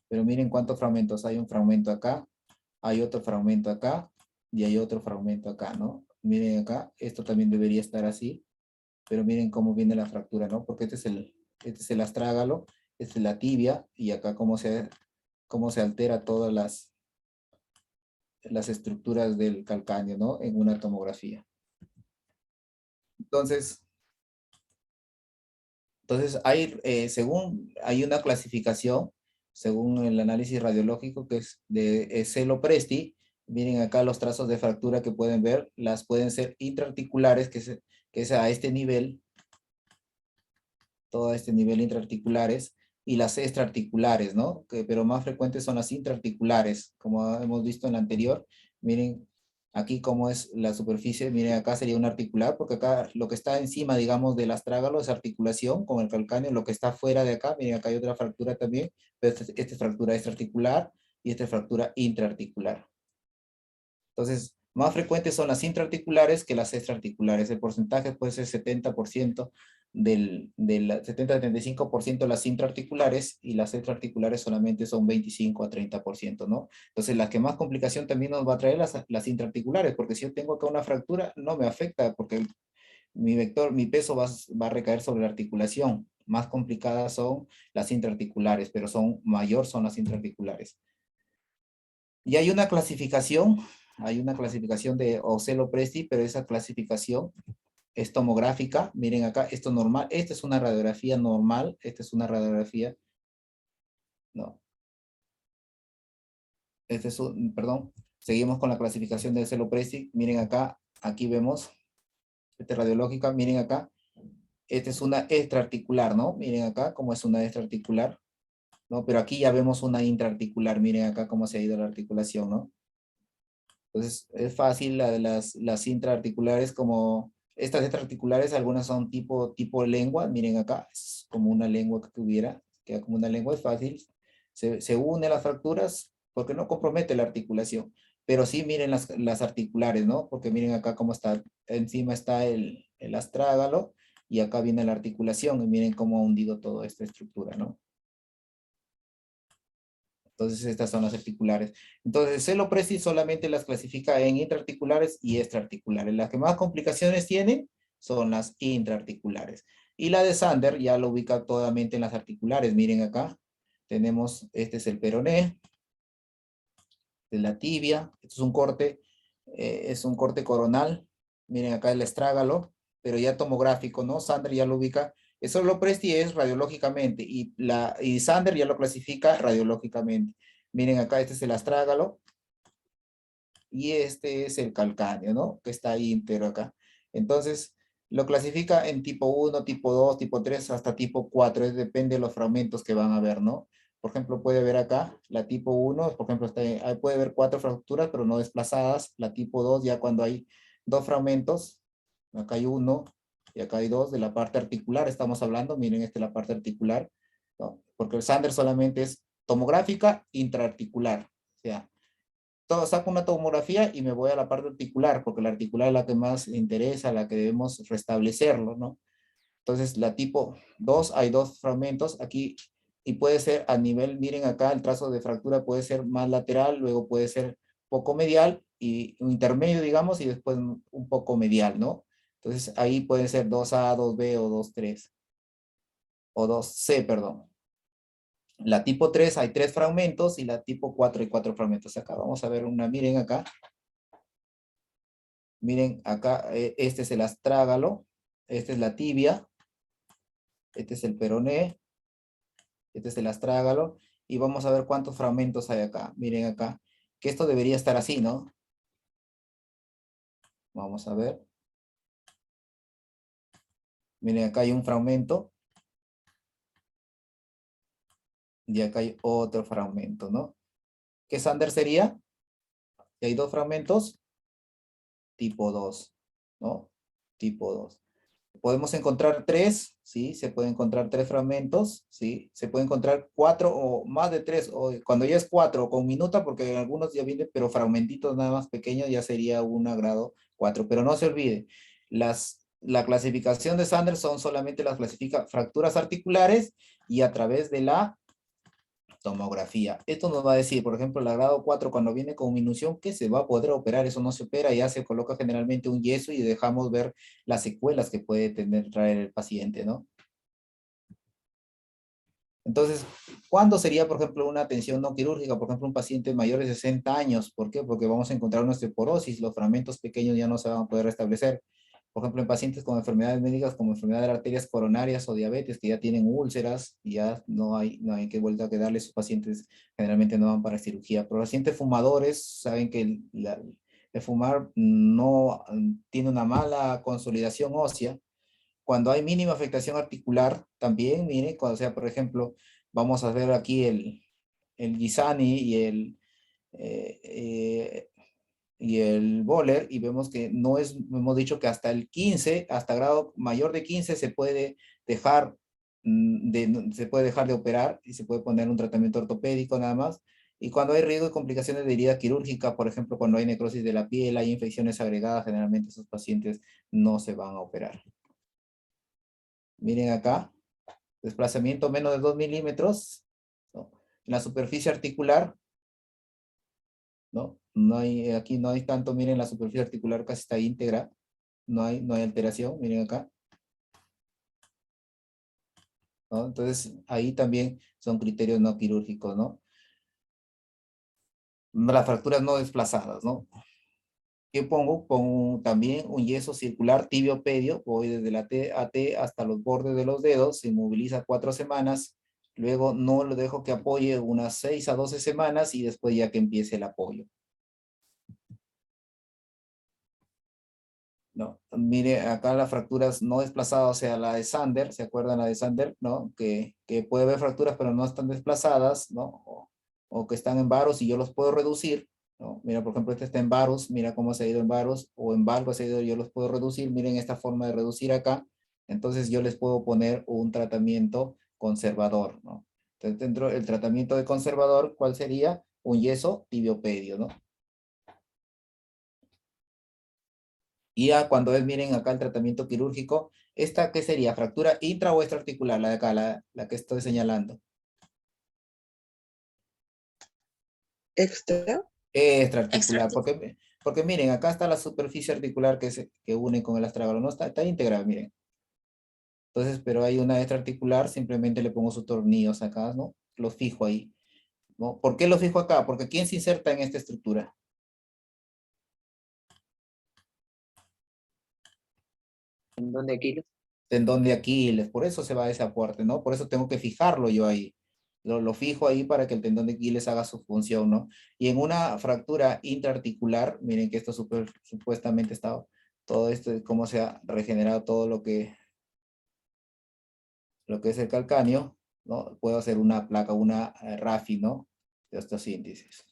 Pero miren cuántos fragmentos. Hay un fragmento acá, hay otro fragmento acá, y hay otro fragmento acá, ¿no? Miren acá, esto también debería estar así, pero miren cómo viene la fractura, ¿no? Porque este es el astrágalo, esta es la tibia, y acá cómo se altera todas las estructuras del calcáneo, ¿no? En una tomografía. Entonces hay una clasificación, según el análisis radiológico, que es de Selo-Presti. Miren acá los trazos de fractura que pueden ver, pueden ser intraarticulares, que es a este nivel, todo este nivel intraarticulares, y las extraarticulares, ¿no? Pero más frecuentes son las intraarticulares, como hemos visto en la anterior. Miren aquí cómo es la superficie, miren acá sería un articular, porque acá lo que está encima, digamos, del astrágalo es articulación con el calcáneo, lo que está fuera de acá, miren acá hay otra fractura también, pero esta es fractura extraarticular y esta es fractura intraarticular. Entonces, más frecuentes son las intraarticulares que las extraarticulares. El porcentaje puede ser 70%, 70-75% las intraarticulares, y las extraarticulares solamente son 25 a 30%, ¿no? Entonces, la que más complicación también nos va a traer las intraarticulares, porque si yo tengo acá una fractura, no me afecta, porque mi peso va a recaer sobre la articulación. Más complicadas son las intraarticulares, pero mayor son las intraarticulares. Y hay una clasificación de Ocelo-Presti, pero esa clasificación es tomográfica. Miren acá, esto normal, esta es una radiografía normal, esta es una radiografía, no, perdón, seguimos con la clasificación de Ocelo-Presti. Miren acá, aquí vemos, esta radiológica, miren acá, esta es una extraarticular, ¿no? Miren acá cómo es una extraarticular, ¿no? Pero aquí ya vemos una intraarticular, miren acá cómo se ha ido la articulación, ¿no? Entonces, es fácil las intraarticulares, como estas extraarticulares, algunas son tipo lengua, miren acá, es como una lengua que queda como una lengua, es fácil. Se une las fracturas porque no compromete la articulación. Pero sí miren las articulares, ¿no? Porque miren acá cómo está, encima está el astrágalo, y acá viene la articulación, y miren cómo ha hundido toda esta estructura, ¿no? Entonces, estas son las articulares. Entonces, Selo-Presti solamente las clasifica en intraarticulares y extraarticulares. Las que más complicaciones tienen son las intraarticulares. Y la de Sander ya lo ubica totalmente en las articulares. Miren acá, tenemos, este es el peroné, de la tibia, esto es un corte coronal. Miren acá el estrágalo, pero ya tomográfico, ¿no? Sander ya lo ubica. Selo-Presti es radiológicamente, y Sander ya lo clasifica radiológicamente. Miren acá, este es el astrágalo, y este es el calcáneo, ¿no? Que está ahí íntegro acá. Entonces, Lo clasifica en tipo 1, tipo 2, tipo 3, hasta tipo 4. Depende de los fragmentos que van a ver, ¿no? Por ejemplo, puede ver acá, la tipo 1, por ejemplo, puede ver 4 fracturas, pero no desplazadas. La tipo 2, ya cuando hay 2 fragmentos, acá hay 1 y acá hay 2 de la parte articular, estamos hablando, miren, esta es la parte articular, ¿no? Porque el Sander solamente es tomográfica intraarticular. O sea, saco una tomografía y me voy a la parte articular, porque la articular es la que más interesa, la que debemos restablecerlo, ¿no? Entonces, la tipo 2, hay 2 fragmentos aquí, y puede ser a nivel, miren acá, el trazo de fractura puede ser más lateral, luego puede ser poco medial, y un intermedio, digamos, y después un poco medial, ¿no? Entonces, ahí puede ser 2A, 2B o 2-3, o 2C, perdón. La tipo 3 hay 3 fragmentos, y la tipo 4 hay 4 fragmentos. Acá vamos a ver una, miren acá. Miren acá, este es el astrágalo, esta es la tibia, este es el peroné, este es el astrágalo, y vamos a ver cuántos fragmentos hay acá. Miren acá, que esto debería estar así, ¿no? Vamos a ver. Miren, acá hay un fragmento, y acá hay otro fragmento, ¿no? ¿Qué Sander sería? Si hay 2 fragmentos, tipo 2, ¿no? Tipo 2. Podemos encontrar 3, ¿sí? Se pueden encontrar 3 fragmentos, ¿sí? Se puede encontrar 4 o más de 3, o cuando ya es 4 con minuta, porque algunos ya vienen, pero fragmentitos nada más pequeños, ya sería 1 grado 4. Pero no se olvide, la clasificación de Sanders son solamente las fracturas articulares, y a través de la tomografía. Esto nos va a decir, por ejemplo, la grado 4 cuando viene con minución, que se va a poder operar. Eso no se opera, ya se coloca generalmente un yeso y dejamos ver las secuelas que puede traer el paciente, ¿no? Entonces, ¿cuándo sería, por ejemplo, una atención no quirúrgica? Por ejemplo, un paciente mayor de 60 años. ¿Por qué? Porque vamos a encontrar una osteoporosis, los fragmentos pequeños ya no se van a poder restablecer. Por ejemplo, en pacientes con enfermedades médicas como enfermedad de las arterias coronarias o diabetes, que ya tienen úlceras, y ya no hay que volver a quedarle, esos pacientes generalmente no van para cirugía. Pero los pacientes fumadores saben que el fumar no tiene una mala consolidación ósea. Cuando hay mínima afectación articular, también, mire, cuando sea, por ejemplo, vamos a ver aquí el Gisani eh, eh, y el Boller, y vemos que no es, hemos dicho que hasta el 15, hasta grado mayor de 15 se puede dejar de operar, y se puede poner un tratamiento ortopédico nada más. Y cuando hay riesgo de complicaciones de herida quirúrgica, por ejemplo, cuando hay necrosis de la piel, hay infecciones agregadas, generalmente esos pacientes no se van a operar. Miren acá, desplazamiento menos de 2 milímetros, ¿no? En la superficie articular, ¿no? Aquí no hay tanto, miren, la superficie articular casi está íntegra, no hay alteración, miren acá, ¿no? Entonces, ahí también son criterios no quirúrgicos, ¿no? Las fracturas no desplazadas, ¿no? ¿Qué pongo? Pongo también un yeso circular tibio-pedio, voy desde la T a T hasta los bordes de los dedos, se inmoviliza 4 semanas, luego no lo dejo que apoye unas 6 a 12 semanas, y después ya que empiece el apoyo. ¿No? Mire, acá las fracturas no desplazadas, o sea, la de Sander, ¿se acuerdan la de Sander? ¿No? Que puede haber fracturas, pero no están desplazadas, ¿no? O que están en varos y yo los puedo reducir, ¿no? Mira, por ejemplo, este está en varos, mira cómo se ha ido en varos, o en valgo se ha ido, yo los puedo reducir, miren esta forma de reducir acá, entonces yo les puedo poner un tratamiento conservador, ¿no? Entonces, dentro del tratamiento de conservador, ¿cuál sería? Un yeso tibiopedio, ¿no? Y ya cuando es, miren acá el tratamiento quirúrgico, ¿esta qué sería? ¿Fractura intra o extraarticular? La de acá, la que estoy señalando. Extra. Extraarticular, porque miren, acá está la superficie articular que une con el astrágalo, no está íntegra, miren. Entonces, pero hay una extraarticular, simplemente le pongo sus tornillos acá, ¿no? Lo fijo ahí, ¿no? ¿Por qué lo fijo acá? Porque ¿quién se inserta en esta estructura? Tendón de Aquiles. Tendón de Aquiles, por eso se va ese aporte, ¿no? Por eso tengo que fijarlo yo ahí. Lo fijo ahí para que el tendón de Aquiles haga su función, ¿no? Y en una fractura intraarticular, miren que esto supuestamente está todo esto, cómo se ha regenerado todo lo que es el calcáneo, ¿no? Puedo hacer una placa, una RAFI, ¿no? De estos índices.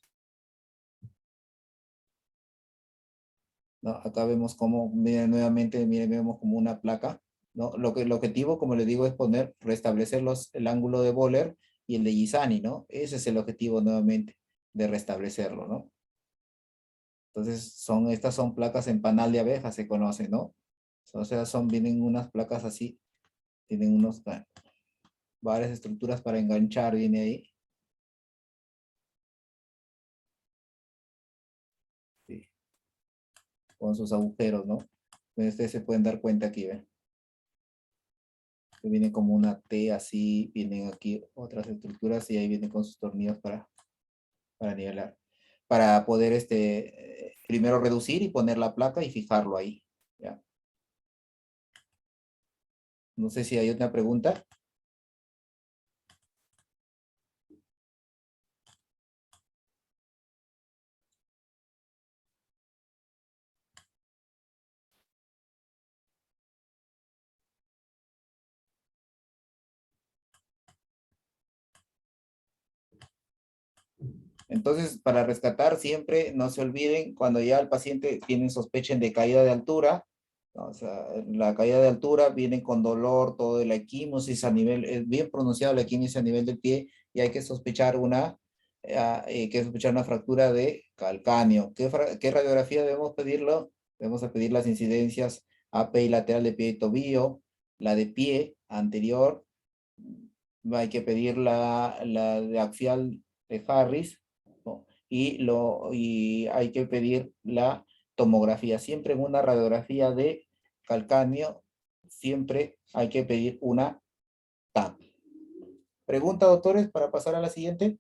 ¿No? Acá vemos cómo, miren, nuevamente, miren, vemos como una placa, ¿no? El objetivo, como les digo, es restablecer el ángulo de Böhler y el de Giussani, ¿no? Ese es el objetivo nuevamente, de restablecerlo, ¿no? Entonces, estas son placas en panal de abeja, se conoce, ¿no? O sea, vienen unas placas así, tienen varias estructuras para enganchar, viene ahí. Sí. Con sus agujeros, ¿no? Ustedes se pueden dar cuenta aquí, ¿ven? Que viene como una T así, vienen aquí otras estructuras y ahí vienen con sus tornillos para nivelar. Para poder primero reducir y poner la placa y fijarlo ahí. ¿Ya? No sé si hay otra pregunta. Entonces, para rescatar siempre, no se olviden, cuando ya el paciente tiene sospecha de caída de altura, ¿no? O sea, la caída de altura viene con dolor, todo la equimosis a nivel, es bien pronunciado la equimosis a nivel del pie, y hay que sospechar una fractura de calcáneo. ¿Qué radiografía debemos pedirlo? Debemos pedir las incidencias AP y lateral de pie y tobillo, la de pie anterior, hay que pedir la de axial de Harris, ¿no? Y hay que pedir la tomografía. Siempre en una radiografía de calcáneo, siempre hay que pedir una TAP. ¿Pregunta, doctores, para pasar a la siguiente?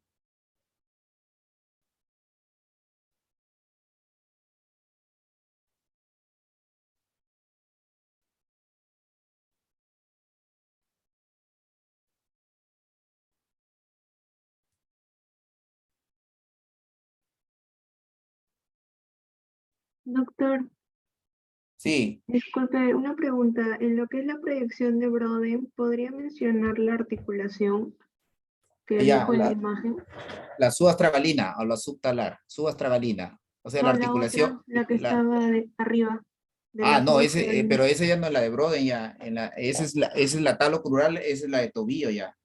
Doctor, Sí, disculpe, una pregunta. En lo que es la proyección de Brodin, ¿podría mencionar la articulación que ya, dijo en la imagen? la subastragalina o la subtalar, subastragalina. O sea, la No, la otra, articulación, la que estaba arriba de la no, subastragalina. pero esa ya no es la de Broden, ya. Esa es la talocrural, esa es la de tobillo, ya.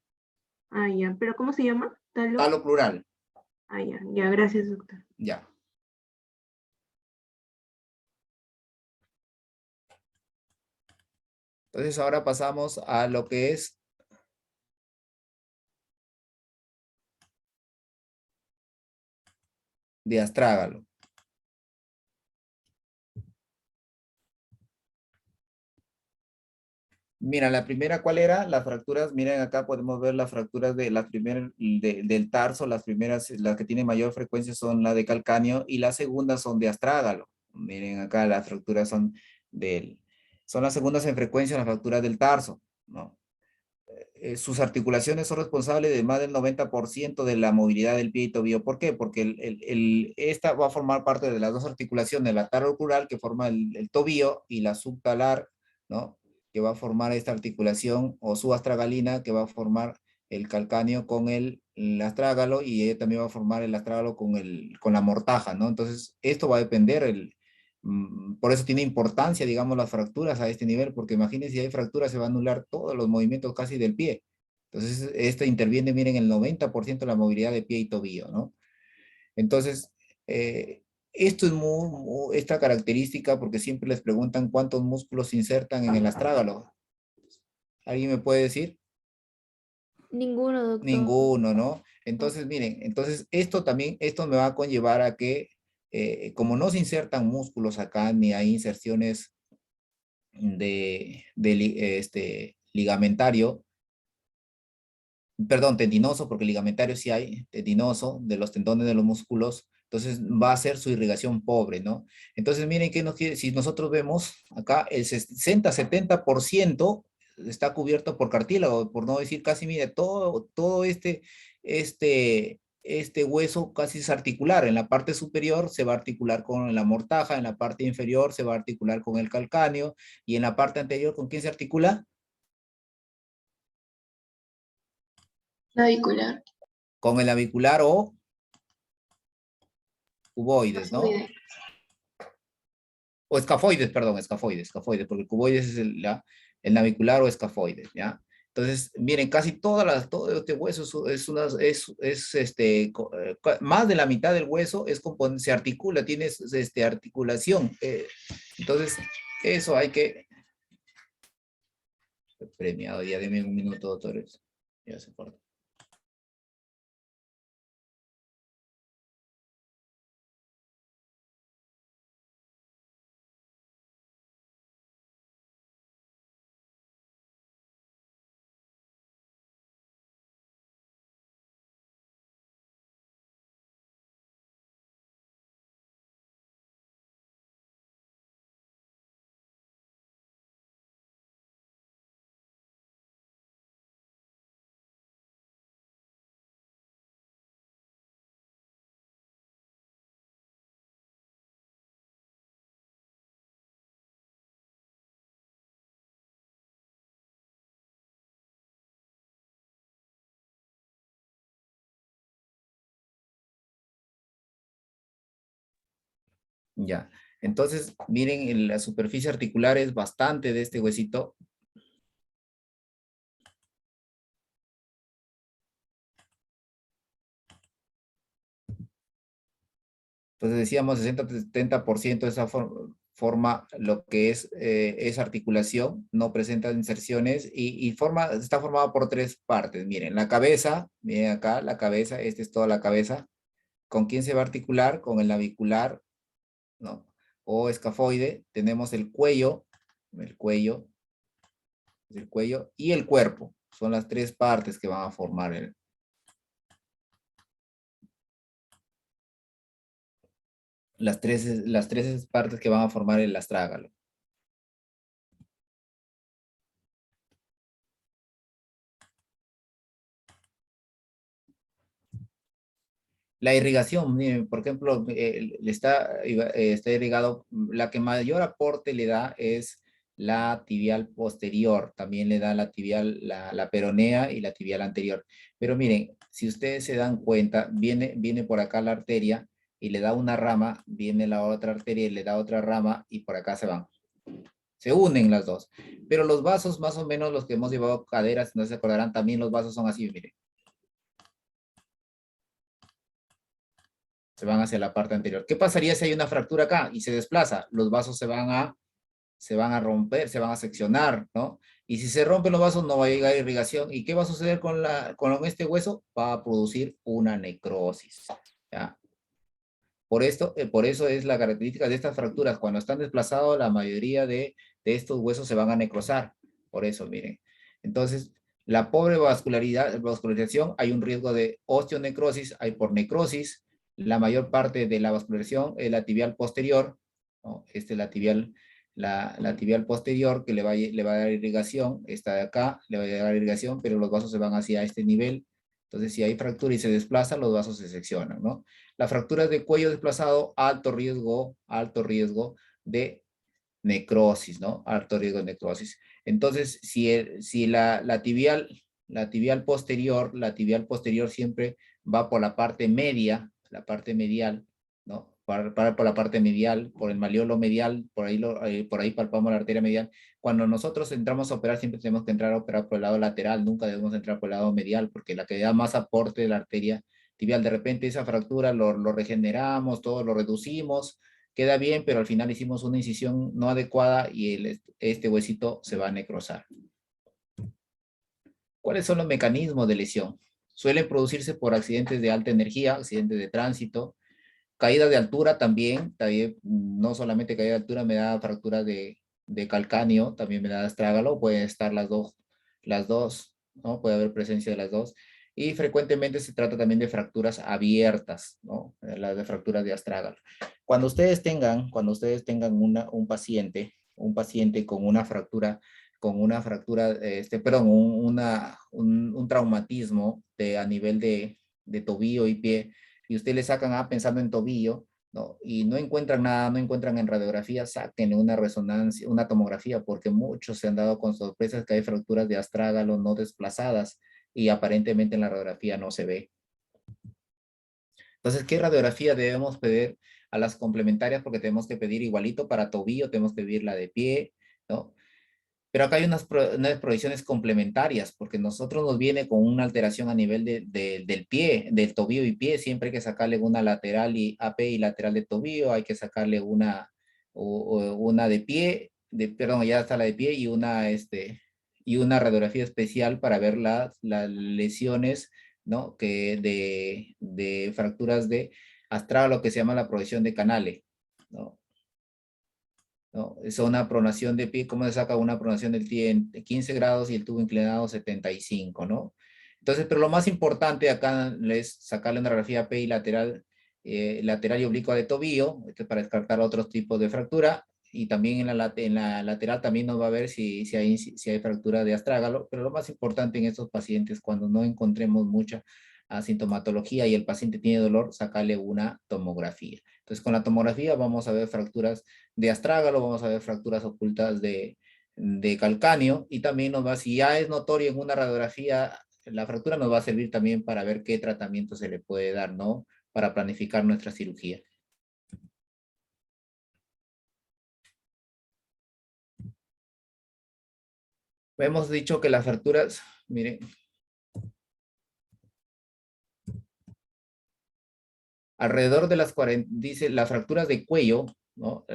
Ah, ya. ¿Pero cómo se llama? ¿Talo? Talocrural, Ah, ya. Ya, gracias, doctor. ya. Entonces ahora pasamos a lo que es diastrágalo. Mira, la primera, ¿cuál era? Las fracturas, miren acá podemos ver las fracturas del tarso, las primeras, las que tienen mayor frecuencia son la de calcáneo y las segundas son de astrágalo. Miren acá las fracturas son las segundas en frecuencia las fracturas del tarso, ¿no? Sus articulaciones son responsables de más del 90% de la movilidad del pie y tobillo. ¿Por qué? Porque esta va a formar parte de las dos articulaciones, la talocrural que forma el tobillo y la subtalar, ¿no? Que va a formar esta articulación, o subastragalina que va a formar el calcáneo con el astrágalo, y ella también va a formar el astrágalo con la mortaja, ¿no? Entonces, esto va a depender, por eso tiene importancia, digamos, las fracturas a este nivel, porque imagínense si hay fracturas, se va a anular todos los movimientos casi del pie. Entonces, esta interviene, miren, el 90% de la movilidad de pie y tobillo, ¿no? Entonces, esto es esta característica, porque siempre les preguntan cuántos músculos se insertan en el astrágalo. ¿Alguien me puede decir? Ninguno, doctor. Ninguno, ¿no? Entonces, miren, esto me va a conllevar a que, como no se insertan músculos acá, ni hay inserciones ligamentario, perdón, tendinoso, porque ligamentario sí hay, tendinoso, de los tendones de los músculos, entonces va a ser su irrigación pobre, ¿no? Entonces miren que si nosotros vemos acá, el 60-70% está cubierto por cartílago, por no decir casi, mire, todo este este hueso casi es articular. En la parte superior se va a articular con la mortaja, en la parte inferior se va a articular con el calcáneo, y en la parte anterior, ¿con quién se articula? Navicular. Con el navicular o cuboides, ¿no? O escafoides, perdón, escafoides, porque el cuboides es el navicular o escafoides, ¿ya? Entonces, miren, casi todo este hueso más de la mitad del hueso se articula, tiene articulación. Entonces, eso hay que... Premiado, ya deme un minuto, doctores. Ya se corta. Ya, entonces miren, la superficie articular es bastante de este huesito. Entonces decíamos 60-70% de esa forma lo que es articulación, no presenta inserciones y está formada por tres partes. Miren, la cabeza, miren acá, la cabeza, esta es toda la cabeza. ¿Con quién se va a articular? Con el navicular, ¿no? O escafoide. Tenemos el cuello y el cuerpo. Son las tres partes que van a formar las tres partes que van a formar el astrágalo. La irrigación, miren, por ejemplo, está irrigado, la que mayor aporte le da es la tibial posterior, también le da la tibial, la peronea y la tibial anterior. Pero miren, si ustedes se dan cuenta, viene por acá la arteria y le da una rama, viene la otra arteria y le da otra rama y por acá se van. Se unen las dos. Pero los vasos, más o menos los que hemos llevado caderas, no se acordarán, también los vasos son así, miren. Se van hacia la parte anterior. ¿Qué pasaría si hay una fractura acá y se desplaza? Los vasos se van a romper, se van a seccionar, ¿no? Y si se rompen los vasos no va a llegar irrigación. ¿Y qué va a suceder con este hueso? Va a producir una necrosis, ¿ya? Por eso es la característica de estas fracturas. Cuando están desplazados, la mayoría de estos huesos se van a necrosar. Por eso, miren. Entonces, la pobre vascularización, hay un riesgo de osteonecrosis, hay por necrosis. La mayor parte de la vascularización es la tibial posterior, ¿no? Esta es la tibial posterior que le va a dar irrigación. Esta de acá le va a dar irrigación, pero los vasos se van hacia este nivel. Entonces, si hay fractura y se desplaza, los vasos se seccionan, ¿no? La fractura de cuello desplazado, alto riesgo de necrosis, ¿no? Alto riesgo de necrosis. Entonces, si la tibial posterior siempre va por la parte media, la parte medial, ¿no? Por la parte medial, por el maleolo medial, por ahí palpamos la arteria medial. Cuando nosotros entramos a operar, siempre tenemos que entrar a operar por el lado lateral, nunca debemos entrar por el lado medial, porque la que da más aporte de la arteria tibial, de repente esa fractura lo regeneramos, todo lo reducimos, queda bien, pero al final hicimos una incisión no adecuada y este huesito se va a necrosar. ¿Cuáles son los mecanismos de lesión? Suelen producirse por accidentes de alta energía, accidentes de tránsito, caída de altura también, no solamente caída de altura me da fractura de calcáneo, también me da astrágalo, pueden estar las dos, ¿no? Puede haber presencia de las dos. Y frecuentemente se trata también de fracturas abiertas, ¿no? Las de fracturas de astrágalo. Cuando ustedes tengan un paciente con una fractura, un traumatismo a nivel de de tobillo y pie, y ustedes le sacan pensando en tobillo, ¿no? Y no encuentran nada, no encuentran en radiografía, saquen una resonancia, una tomografía, porque muchos se han dado con sorpresas que hay fracturas de astrágalo no desplazadas y aparentemente en la radiografía no se ve. Entonces, ¿qué radiografía debemos pedir a las complementarias? Porque tenemos que pedir igualito para tobillo, tenemos que pedir la de pie, ¿no? Pero acá hay unas provisiones complementarias, porque nosotros nos viene con una alteración a nivel del pie, del tobillo y pie, siempre hay que sacarle una lateral y AP y lateral de tobillo, hay que sacarle una de pie, perdón, ya está la de pie y una radiografía especial para ver las lesiones, ¿no? De fracturas de astrágalo, que se llama la provisión de canales, ¿no? ¿No? Es una pronación de pie, ¿cómo se saca una pronación del pie en 15 grados y el tubo inclinado 75, ¿no? Entonces, pero lo más importante acá es sacarle una radiografía PI lateral, lateral y oblicua de tobillo, para descartar otros tipos de fractura, y también en la lateral también nos va a ver si hay fractura de astrágalo, pero lo más importante en estos pacientes, cuando no encontremos mucha asintomatología y el paciente tiene dolor, sacarle una tomografía. Entonces, con la tomografía vamos a ver fracturas de astrágalo, vamos a ver fracturas ocultas de calcáneo, y también nos va, si ya es notorio en una radiografía, la fractura nos va a servir también para ver qué tratamiento se le puede dar, ¿no? Para planificar nuestra cirugía. Hemos dicho que las fracturas, miren, alrededor de las 40, dice, las fracturas de cuello, ¿no?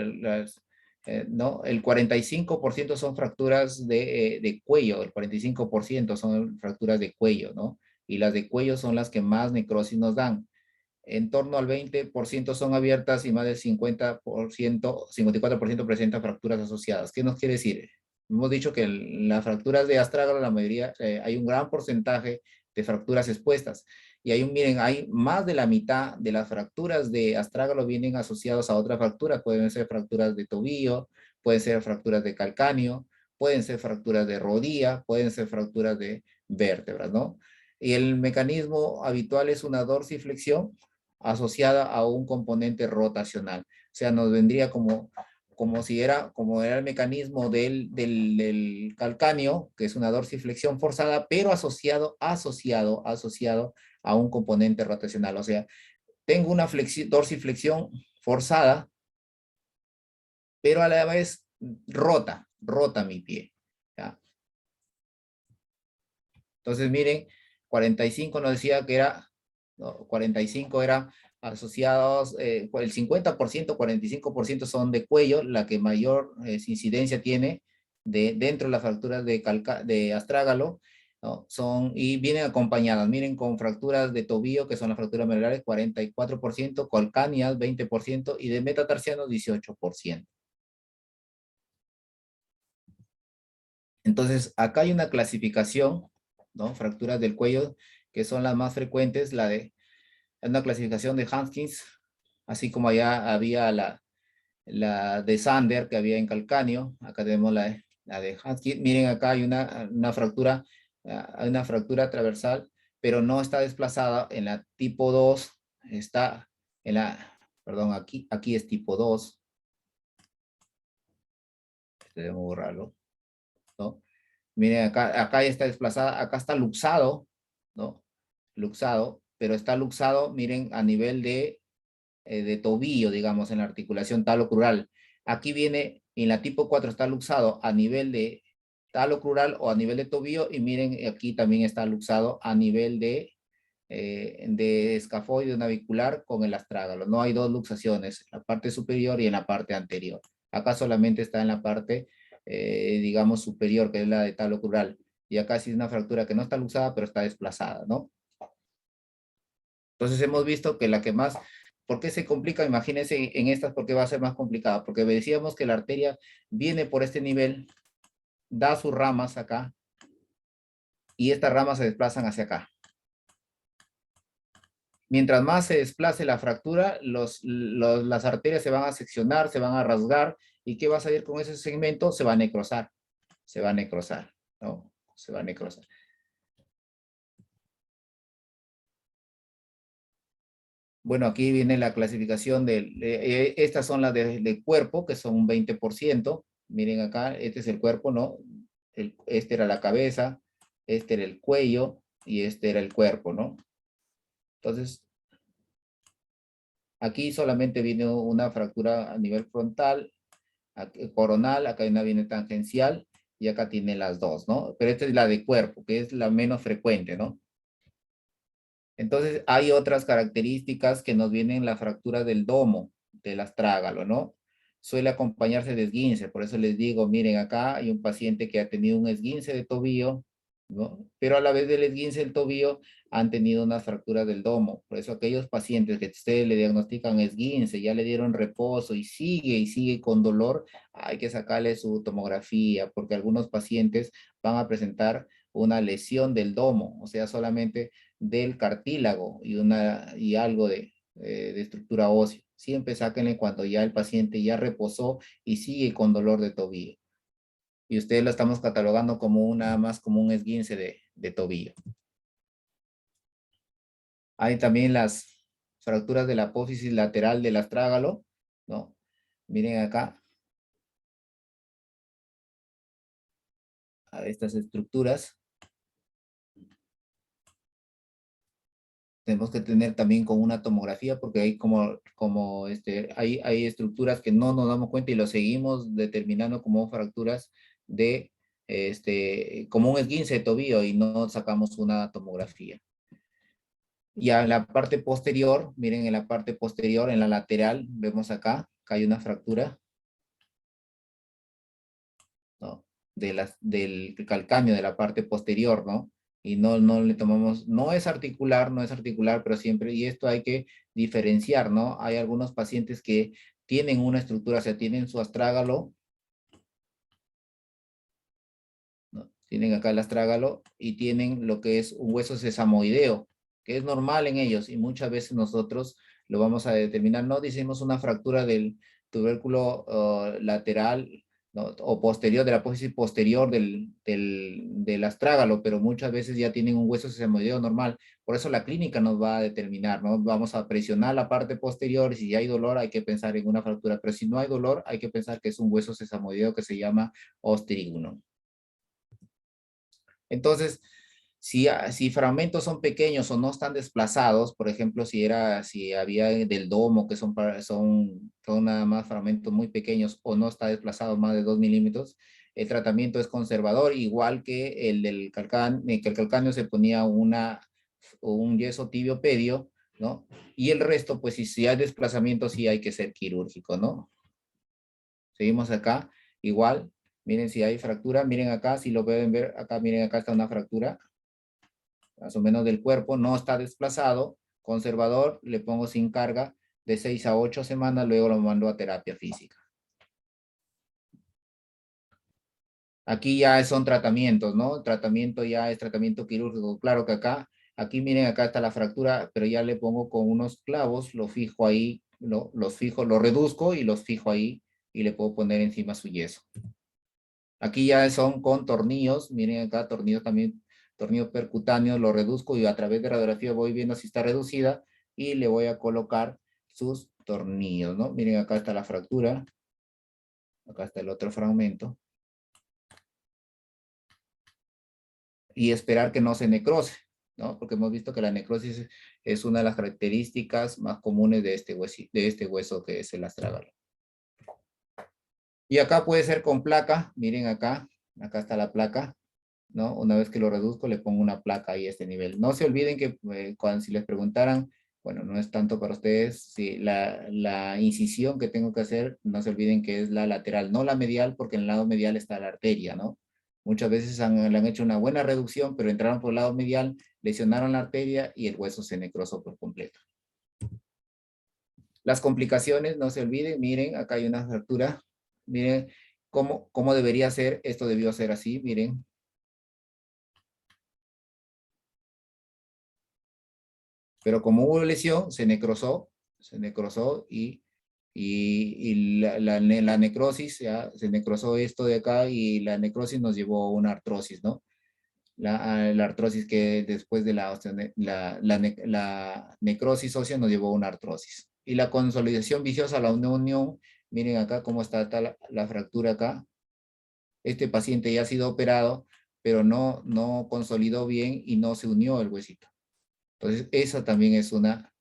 ¿No? El 45% son fracturas de cuello, el 45% son fracturas de cuello, ¿no? Y las de cuello son las que más necrosis nos dan. En torno al 20% son abiertas y más del 54% presentan fracturas asociadas. ¿Qué nos quiere decir? Hemos dicho que las fracturas de astrágalo, la mayoría, hay un gran porcentaje de fracturas expuestas. Y miren, hay más de la mitad de las fracturas de astrágalo vienen asociados a otras fracturas. Pueden ser fracturas de tobillo, pueden ser fracturas de calcáneo, pueden ser fracturas de rodilla, pueden ser fracturas de vértebras, ¿no? Y el mecanismo habitual es una dorsiflexión asociada a un componente rotacional. O sea, nos vendría como era el mecanismo del calcáneo, que es una dorsiflexión forzada, pero asociado a un componente rotacional. O sea, tengo una dorsiflexión forzada, pero a la vez rota mi pie, ¿ya? Entonces, miren, 45 nos decía que era, ¿no? 45 era asociados, el 50%, 45% son de cuello, la que mayor incidencia tiene dentro de las fracturas de astrágalo, ¿no? Y vienen acompañadas, miren, con fracturas de tobillo, que son las fracturas merolares, 44%, calcáneas, 20%, y de metatarsianos, 18%. Entonces, acá hay una clasificación, ¿no? Fracturas del cuello, que son las más frecuentes, una clasificación de Haskins, así como allá había la de Sander, que había en calcáneo. Acá tenemos la de Haskins. Miren, acá hay una fractura, hay una fractura transversal, pero no está desplazada. En la tipo 2 está perdón, aquí es tipo 2. Debemos borrarlo, ¿no? Miren, acá ya está desplazada, acá está luxado, ¿no? Luxado, pero está luxado, miren, a nivel de tobillo, digamos, en la articulación talocrural. Aquí viene, en la tipo 4 está luxado a nivel de talocrural o a nivel de tobillo, y miren, aquí también está luxado a nivel de escafoide navicular con el astrágalo. No hay dos luxaciones, en la parte superior y en la parte anterior. Acá solamente está en la parte, digamos, superior, que es la de talocrural. Y acá sí es una fractura que no está luxada, pero está desplazada, ¿no? Entonces hemos visto que la que más, ¿por qué se complica? Imagínense en estas, ¿por qué va a ser más complicada? Porque decíamos que la arteria viene por este nivel, da sus ramas acá, y estas ramas se desplazan hacia acá. Mientras más se desplace la fractura, las arterias se van a seccionar, se van a rasgar, ¿y qué va a salir con ese segmento? Se va a necrosar, ¿no? Se va a necrosar. Bueno, aquí viene la clasificación estas son las de cuerpo, que son un 20%. Miren acá, este es el cuerpo, ¿no? Este era la cabeza, este era el cuello y este era el cuerpo, ¿no? Entonces, aquí solamente viene una fractura a nivel frontal, coronal, acá hay una viene tangencial y acá tiene las dos, ¿no? Pero esta es la de cuerpo, que es la menos frecuente, ¿no? Entonces, hay otras características que nos vienen la fractura del domo, del astrágalo, ¿no? Suele acompañarse de esguince, por eso les digo, miren, acá hay un paciente que ha tenido un esguince de tobillo, ¿no? Pero a la vez del esguince del tobillo han tenido una fractura del domo. Por eso aquellos pacientes que ustedes le diagnostican esguince, ya le dieron reposo y sigue con dolor, hay que sacarle su tomografía, porque algunos pacientes van a presentar una lesión del domo, o sea, solamente del cartílago y algo de estructura ósea. Siempre sáquenle cuando ya el paciente ya reposó y sigue con dolor de tobillo. Y ustedes lo estamos catalogando como más como un esguince de tobillo. Hay también las fracturas de la apófisis lateral del astrágalo, ¿no? Miren acá. A estas estructuras. Tenemos que tener también con una tomografía porque hay hay estructuras que no nos damos cuenta y lo seguimos determinando como fracturas como un esguince de tobillo y no sacamos una tomografía. Y en la parte posterior, miren en la parte posterior, en la lateral, vemos acá que hay una fractura, ¿no? Del calcáneo de la parte posterior, ¿no? Y no le tomamos, no es articular, pero siempre, y esto hay que diferenciar, ¿no? Hay algunos pacientes que tienen una estructura, o sea, tienen su astrágalo, ¿no? Tienen acá el astrágalo y tienen lo que es un hueso sesamoideo, que es normal en ellos y muchas veces nosotros lo vamos a determinar, no decimos una fractura del tubérculo lateral, ¿no? O posterior, de la apófisis posterior del astrágalo, pero muchas veces ya tienen un hueso sesamoideo normal. Por eso la clínica nos va a determinar, ¿no? Vamos a presionar la parte posterior y si hay dolor hay que pensar en una fractura, pero si no hay dolor hay que pensar que es un hueso sesamoideo que se llama osterígono. Entonces, si fragmentos son pequeños o no están desplazados, por ejemplo, si había del domo, que son nada más fragmentos muy pequeños o no está desplazado más de 2 milímetros, el tratamiento es conservador, igual que el del calcáneo, que el calcáneo se ponía un yeso tibio pedio, ¿no? Y el resto, pues si hay desplazamiento, sí hay que ser quirúrgico, ¿no? Seguimos acá, igual, miren si hay fractura, miren acá, si lo pueden ver, acá miren acá está una fractura, más o menos del cuerpo, no está desplazado, conservador, le pongo sin carga, de 6 a 8 semanas, luego lo mando a terapia física. Aquí ya son tratamientos, ¿no? Tratamiento ya es tratamiento quirúrgico, claro que aquí miren, acá está la fractura, pero ya le pongo con unos clavos, lo fijo ahí, los fijo, lo reduzco y los fijo ahí, y le puedo poner encima su yeso. Aquí ya son con tornillos, miren acá, tornillos también, tornillos percutáneos, lo reduzco y a través de radiografía voy viendo si está reducida y le voy a colocar sus tornillos, ¿no? Miren acá está la fractura, acá está el otro fragmento. Y esperar que no se necrose, ¿no? Porque hemos visto que la necrosis es una de las características más comunes de este hueso que es el astrágalo. Y acá puede ser con placa, miren acá está la placa, ¿no? Una vez que lo reduzco, le pongo una placa ahí a este nivel. No se olviden que si les preguntaran, bueno, no es tanto para ustedes, si la incisión que tengo que hacer, no se olviden que es la lateral, no la medial, porque en el lado medial está la arteria, ¿no? Muchas veces le han hecho una buena reducción, pero entraron por el lado medial, lesionaron la arteria y el hueso se necrosó por completo. Las complicaciones, no se olviden, miren, acá hay una fractura, miren cómo debería ser, esto debió ser así, miren. Pero como hubo lesión, se necrosó y la necrosis, ya, se necrosó esto de acá y la necrosis nos llevó a una artrosis, ¿no? la artrosis que después de la necrosis ósea nos llevó a una artrosis. Y la consolidación viciosa, la unión, miren acá cómo está la fractura acá. Este paciente ya ha sido operado, pero no consolidó bien y no se unió el huesito. Entonces, esa también es una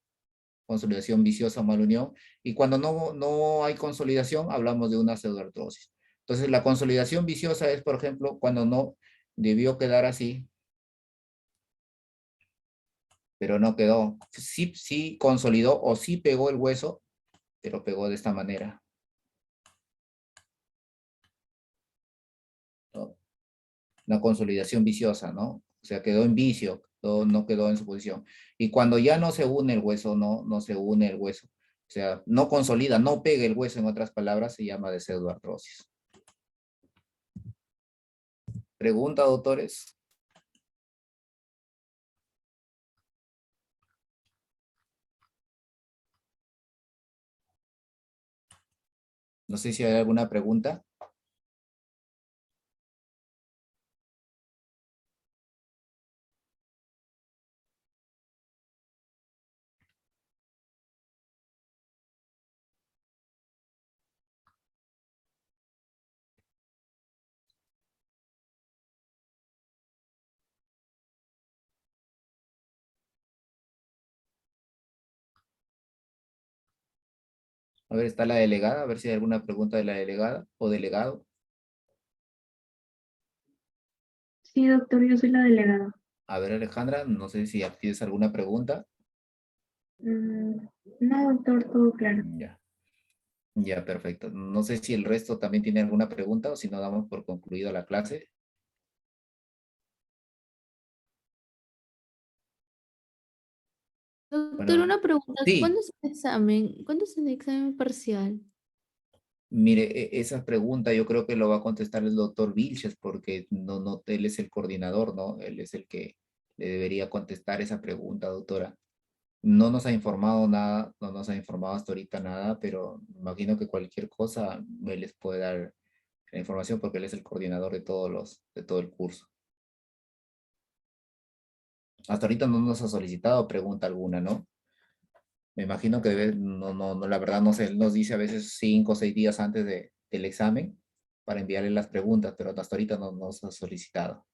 consolidación viciosa o malunión. Y cuando no hay consolidación, hablamos de una pseudoartrosis. Entonces, la consolidación viciosa es, por ejemplo, cuando no debió quedar así, pero no quedó. Sí consolidó o sí pegó el hueso, pero pegó de esta manera. ¿No? Una consolidación viciosa, ¿no? O sea, quedó en vicio, no quedó en su posición. Y cuando ya no se une el hueso, no se une el hueso, o sea, no consolida, no pega el hueso, en otras palabras, se llama de pseudoartrosis. ¿Pregunta, doctores? No sé si hay alguna pregunta. A ver, está la delegada, a ver si hay alguna pregunta de la delegada o delegado. Sí, doctor, yo soy la delegada. A ver, Alejandra, no sé si tienes alguna pregunta. Mm, no, doctor, todo claro. Ya, ya, perfecto. No sé si el resto también tiene alguna pregunta o si no damos por concluido la clase. Doctor, Bueno, una pregunta. sí, ¿Cuándo es el examen? ¿Cuándo es el examen parcial? mire, esa pregunta yo creo que lo va a contestar el doctor Vilches porque él es el coordinador, ¿no? Él es el que le debería contestar esa pregunta, doctora. No nos ha informado nada, no nos ha informado hasta ahorita nada, pero me imagino que cualquier cosa él les puede dar la información porque él es el coordinador de todo el curso. Hasta ahorita no nos ha solicitado pregunta alguna, ¿no? Me imagino que la verdad no sé, él nos dice a veces 5 o 6 días antes del examen para enviarle las preguntas, pero hasta ahorita no nos ha solicitado.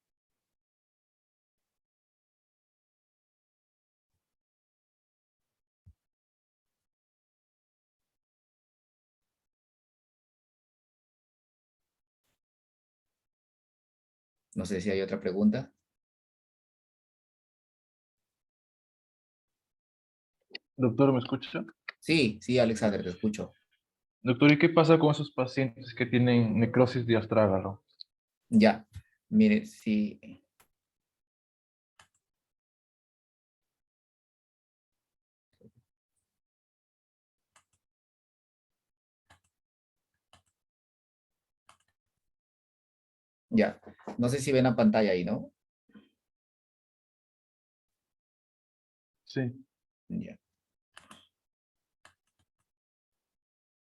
No sé si hay otra pregunta. Doctor, ¿me escucha? Sí, sí, Alexander, te escucho. Doctor, ¿y qué pasa con esos pacientes que tienen necrosis de astrágalo? Ya, mire, sí. Ya, no sé si ven la pantalla ahí, ¿no? Sí. Ya,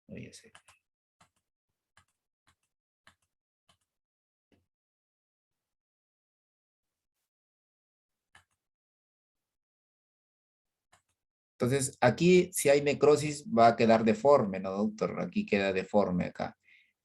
oye, sí. Entonces, aquí si hay necrosis va a quedar deforme, ¿no, doctor? Aquí queda deforme acá.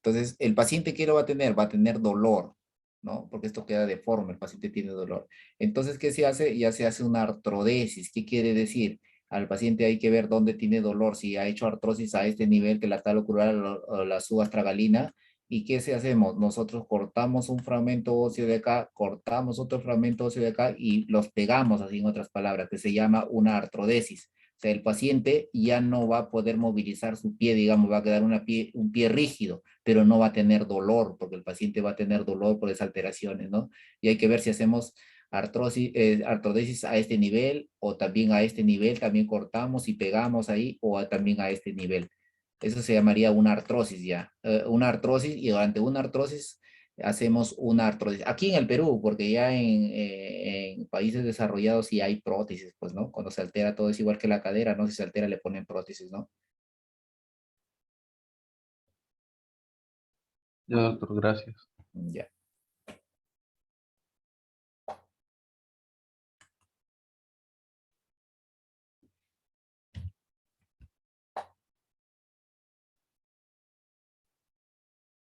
Entonces, el paciente, ¿qué lo va a tener? Va a tener dolor, ¿no? Porque esto queda deforme, el paciente tiene dolor. Entonces, ¿qué se hace? Ya se hace una artrodesis. ¿Qué quiere decir? Al paciente hay que ver dónde tiene dolor, si ha hecho artrosis a este nivel que la talocrural o la subastragalina. ¿Y qué se hacemos? Nosotros cortamos un fragmento óseo de acá, cortamos otro fragmento óseo de acá y los pegamos, así en otras palabras, que se llama una artrodesis. O sea, el paciente ya no va a poder movilizar su pie, digamos, va a quedar un pie rígido, pero no va a tener dolor, porque el paciente va a tener dolor por esas alteraciones, ¿no? Y hay que ver si hacemos artrodesis a este nivel o también a este nivel, también cortamos y pegamos ahí o también a este nivel. Eso se llamaría una artrosis ya. Una artrosis y durante una artrosis hacemos una artrosis. Aquí en el Perú, porque ya en países desarrollados sí hay prótesis, pues, ¿no? Cuando se altera todo es igual que la cadera, ¿no? Si se altera le ponen prótesis, ¿no? Ya, doctor, gracias. Ya.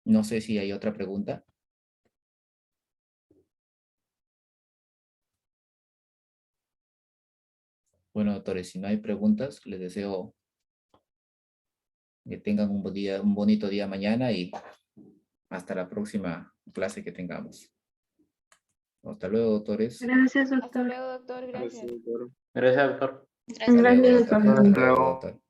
No sé si hay otra pregunta. Bueno, doctores, si no hay preguntas, les deseo que tengan un bonito día mañana y hasta la próxima clase que tengamos. Hasta luego, doctores. Gracias, Hasta doctor. luego, doctor. Gracias. Gracias, doctor. Hasta luego, Gracias, doctor. doctor. Hasta luego, doctor.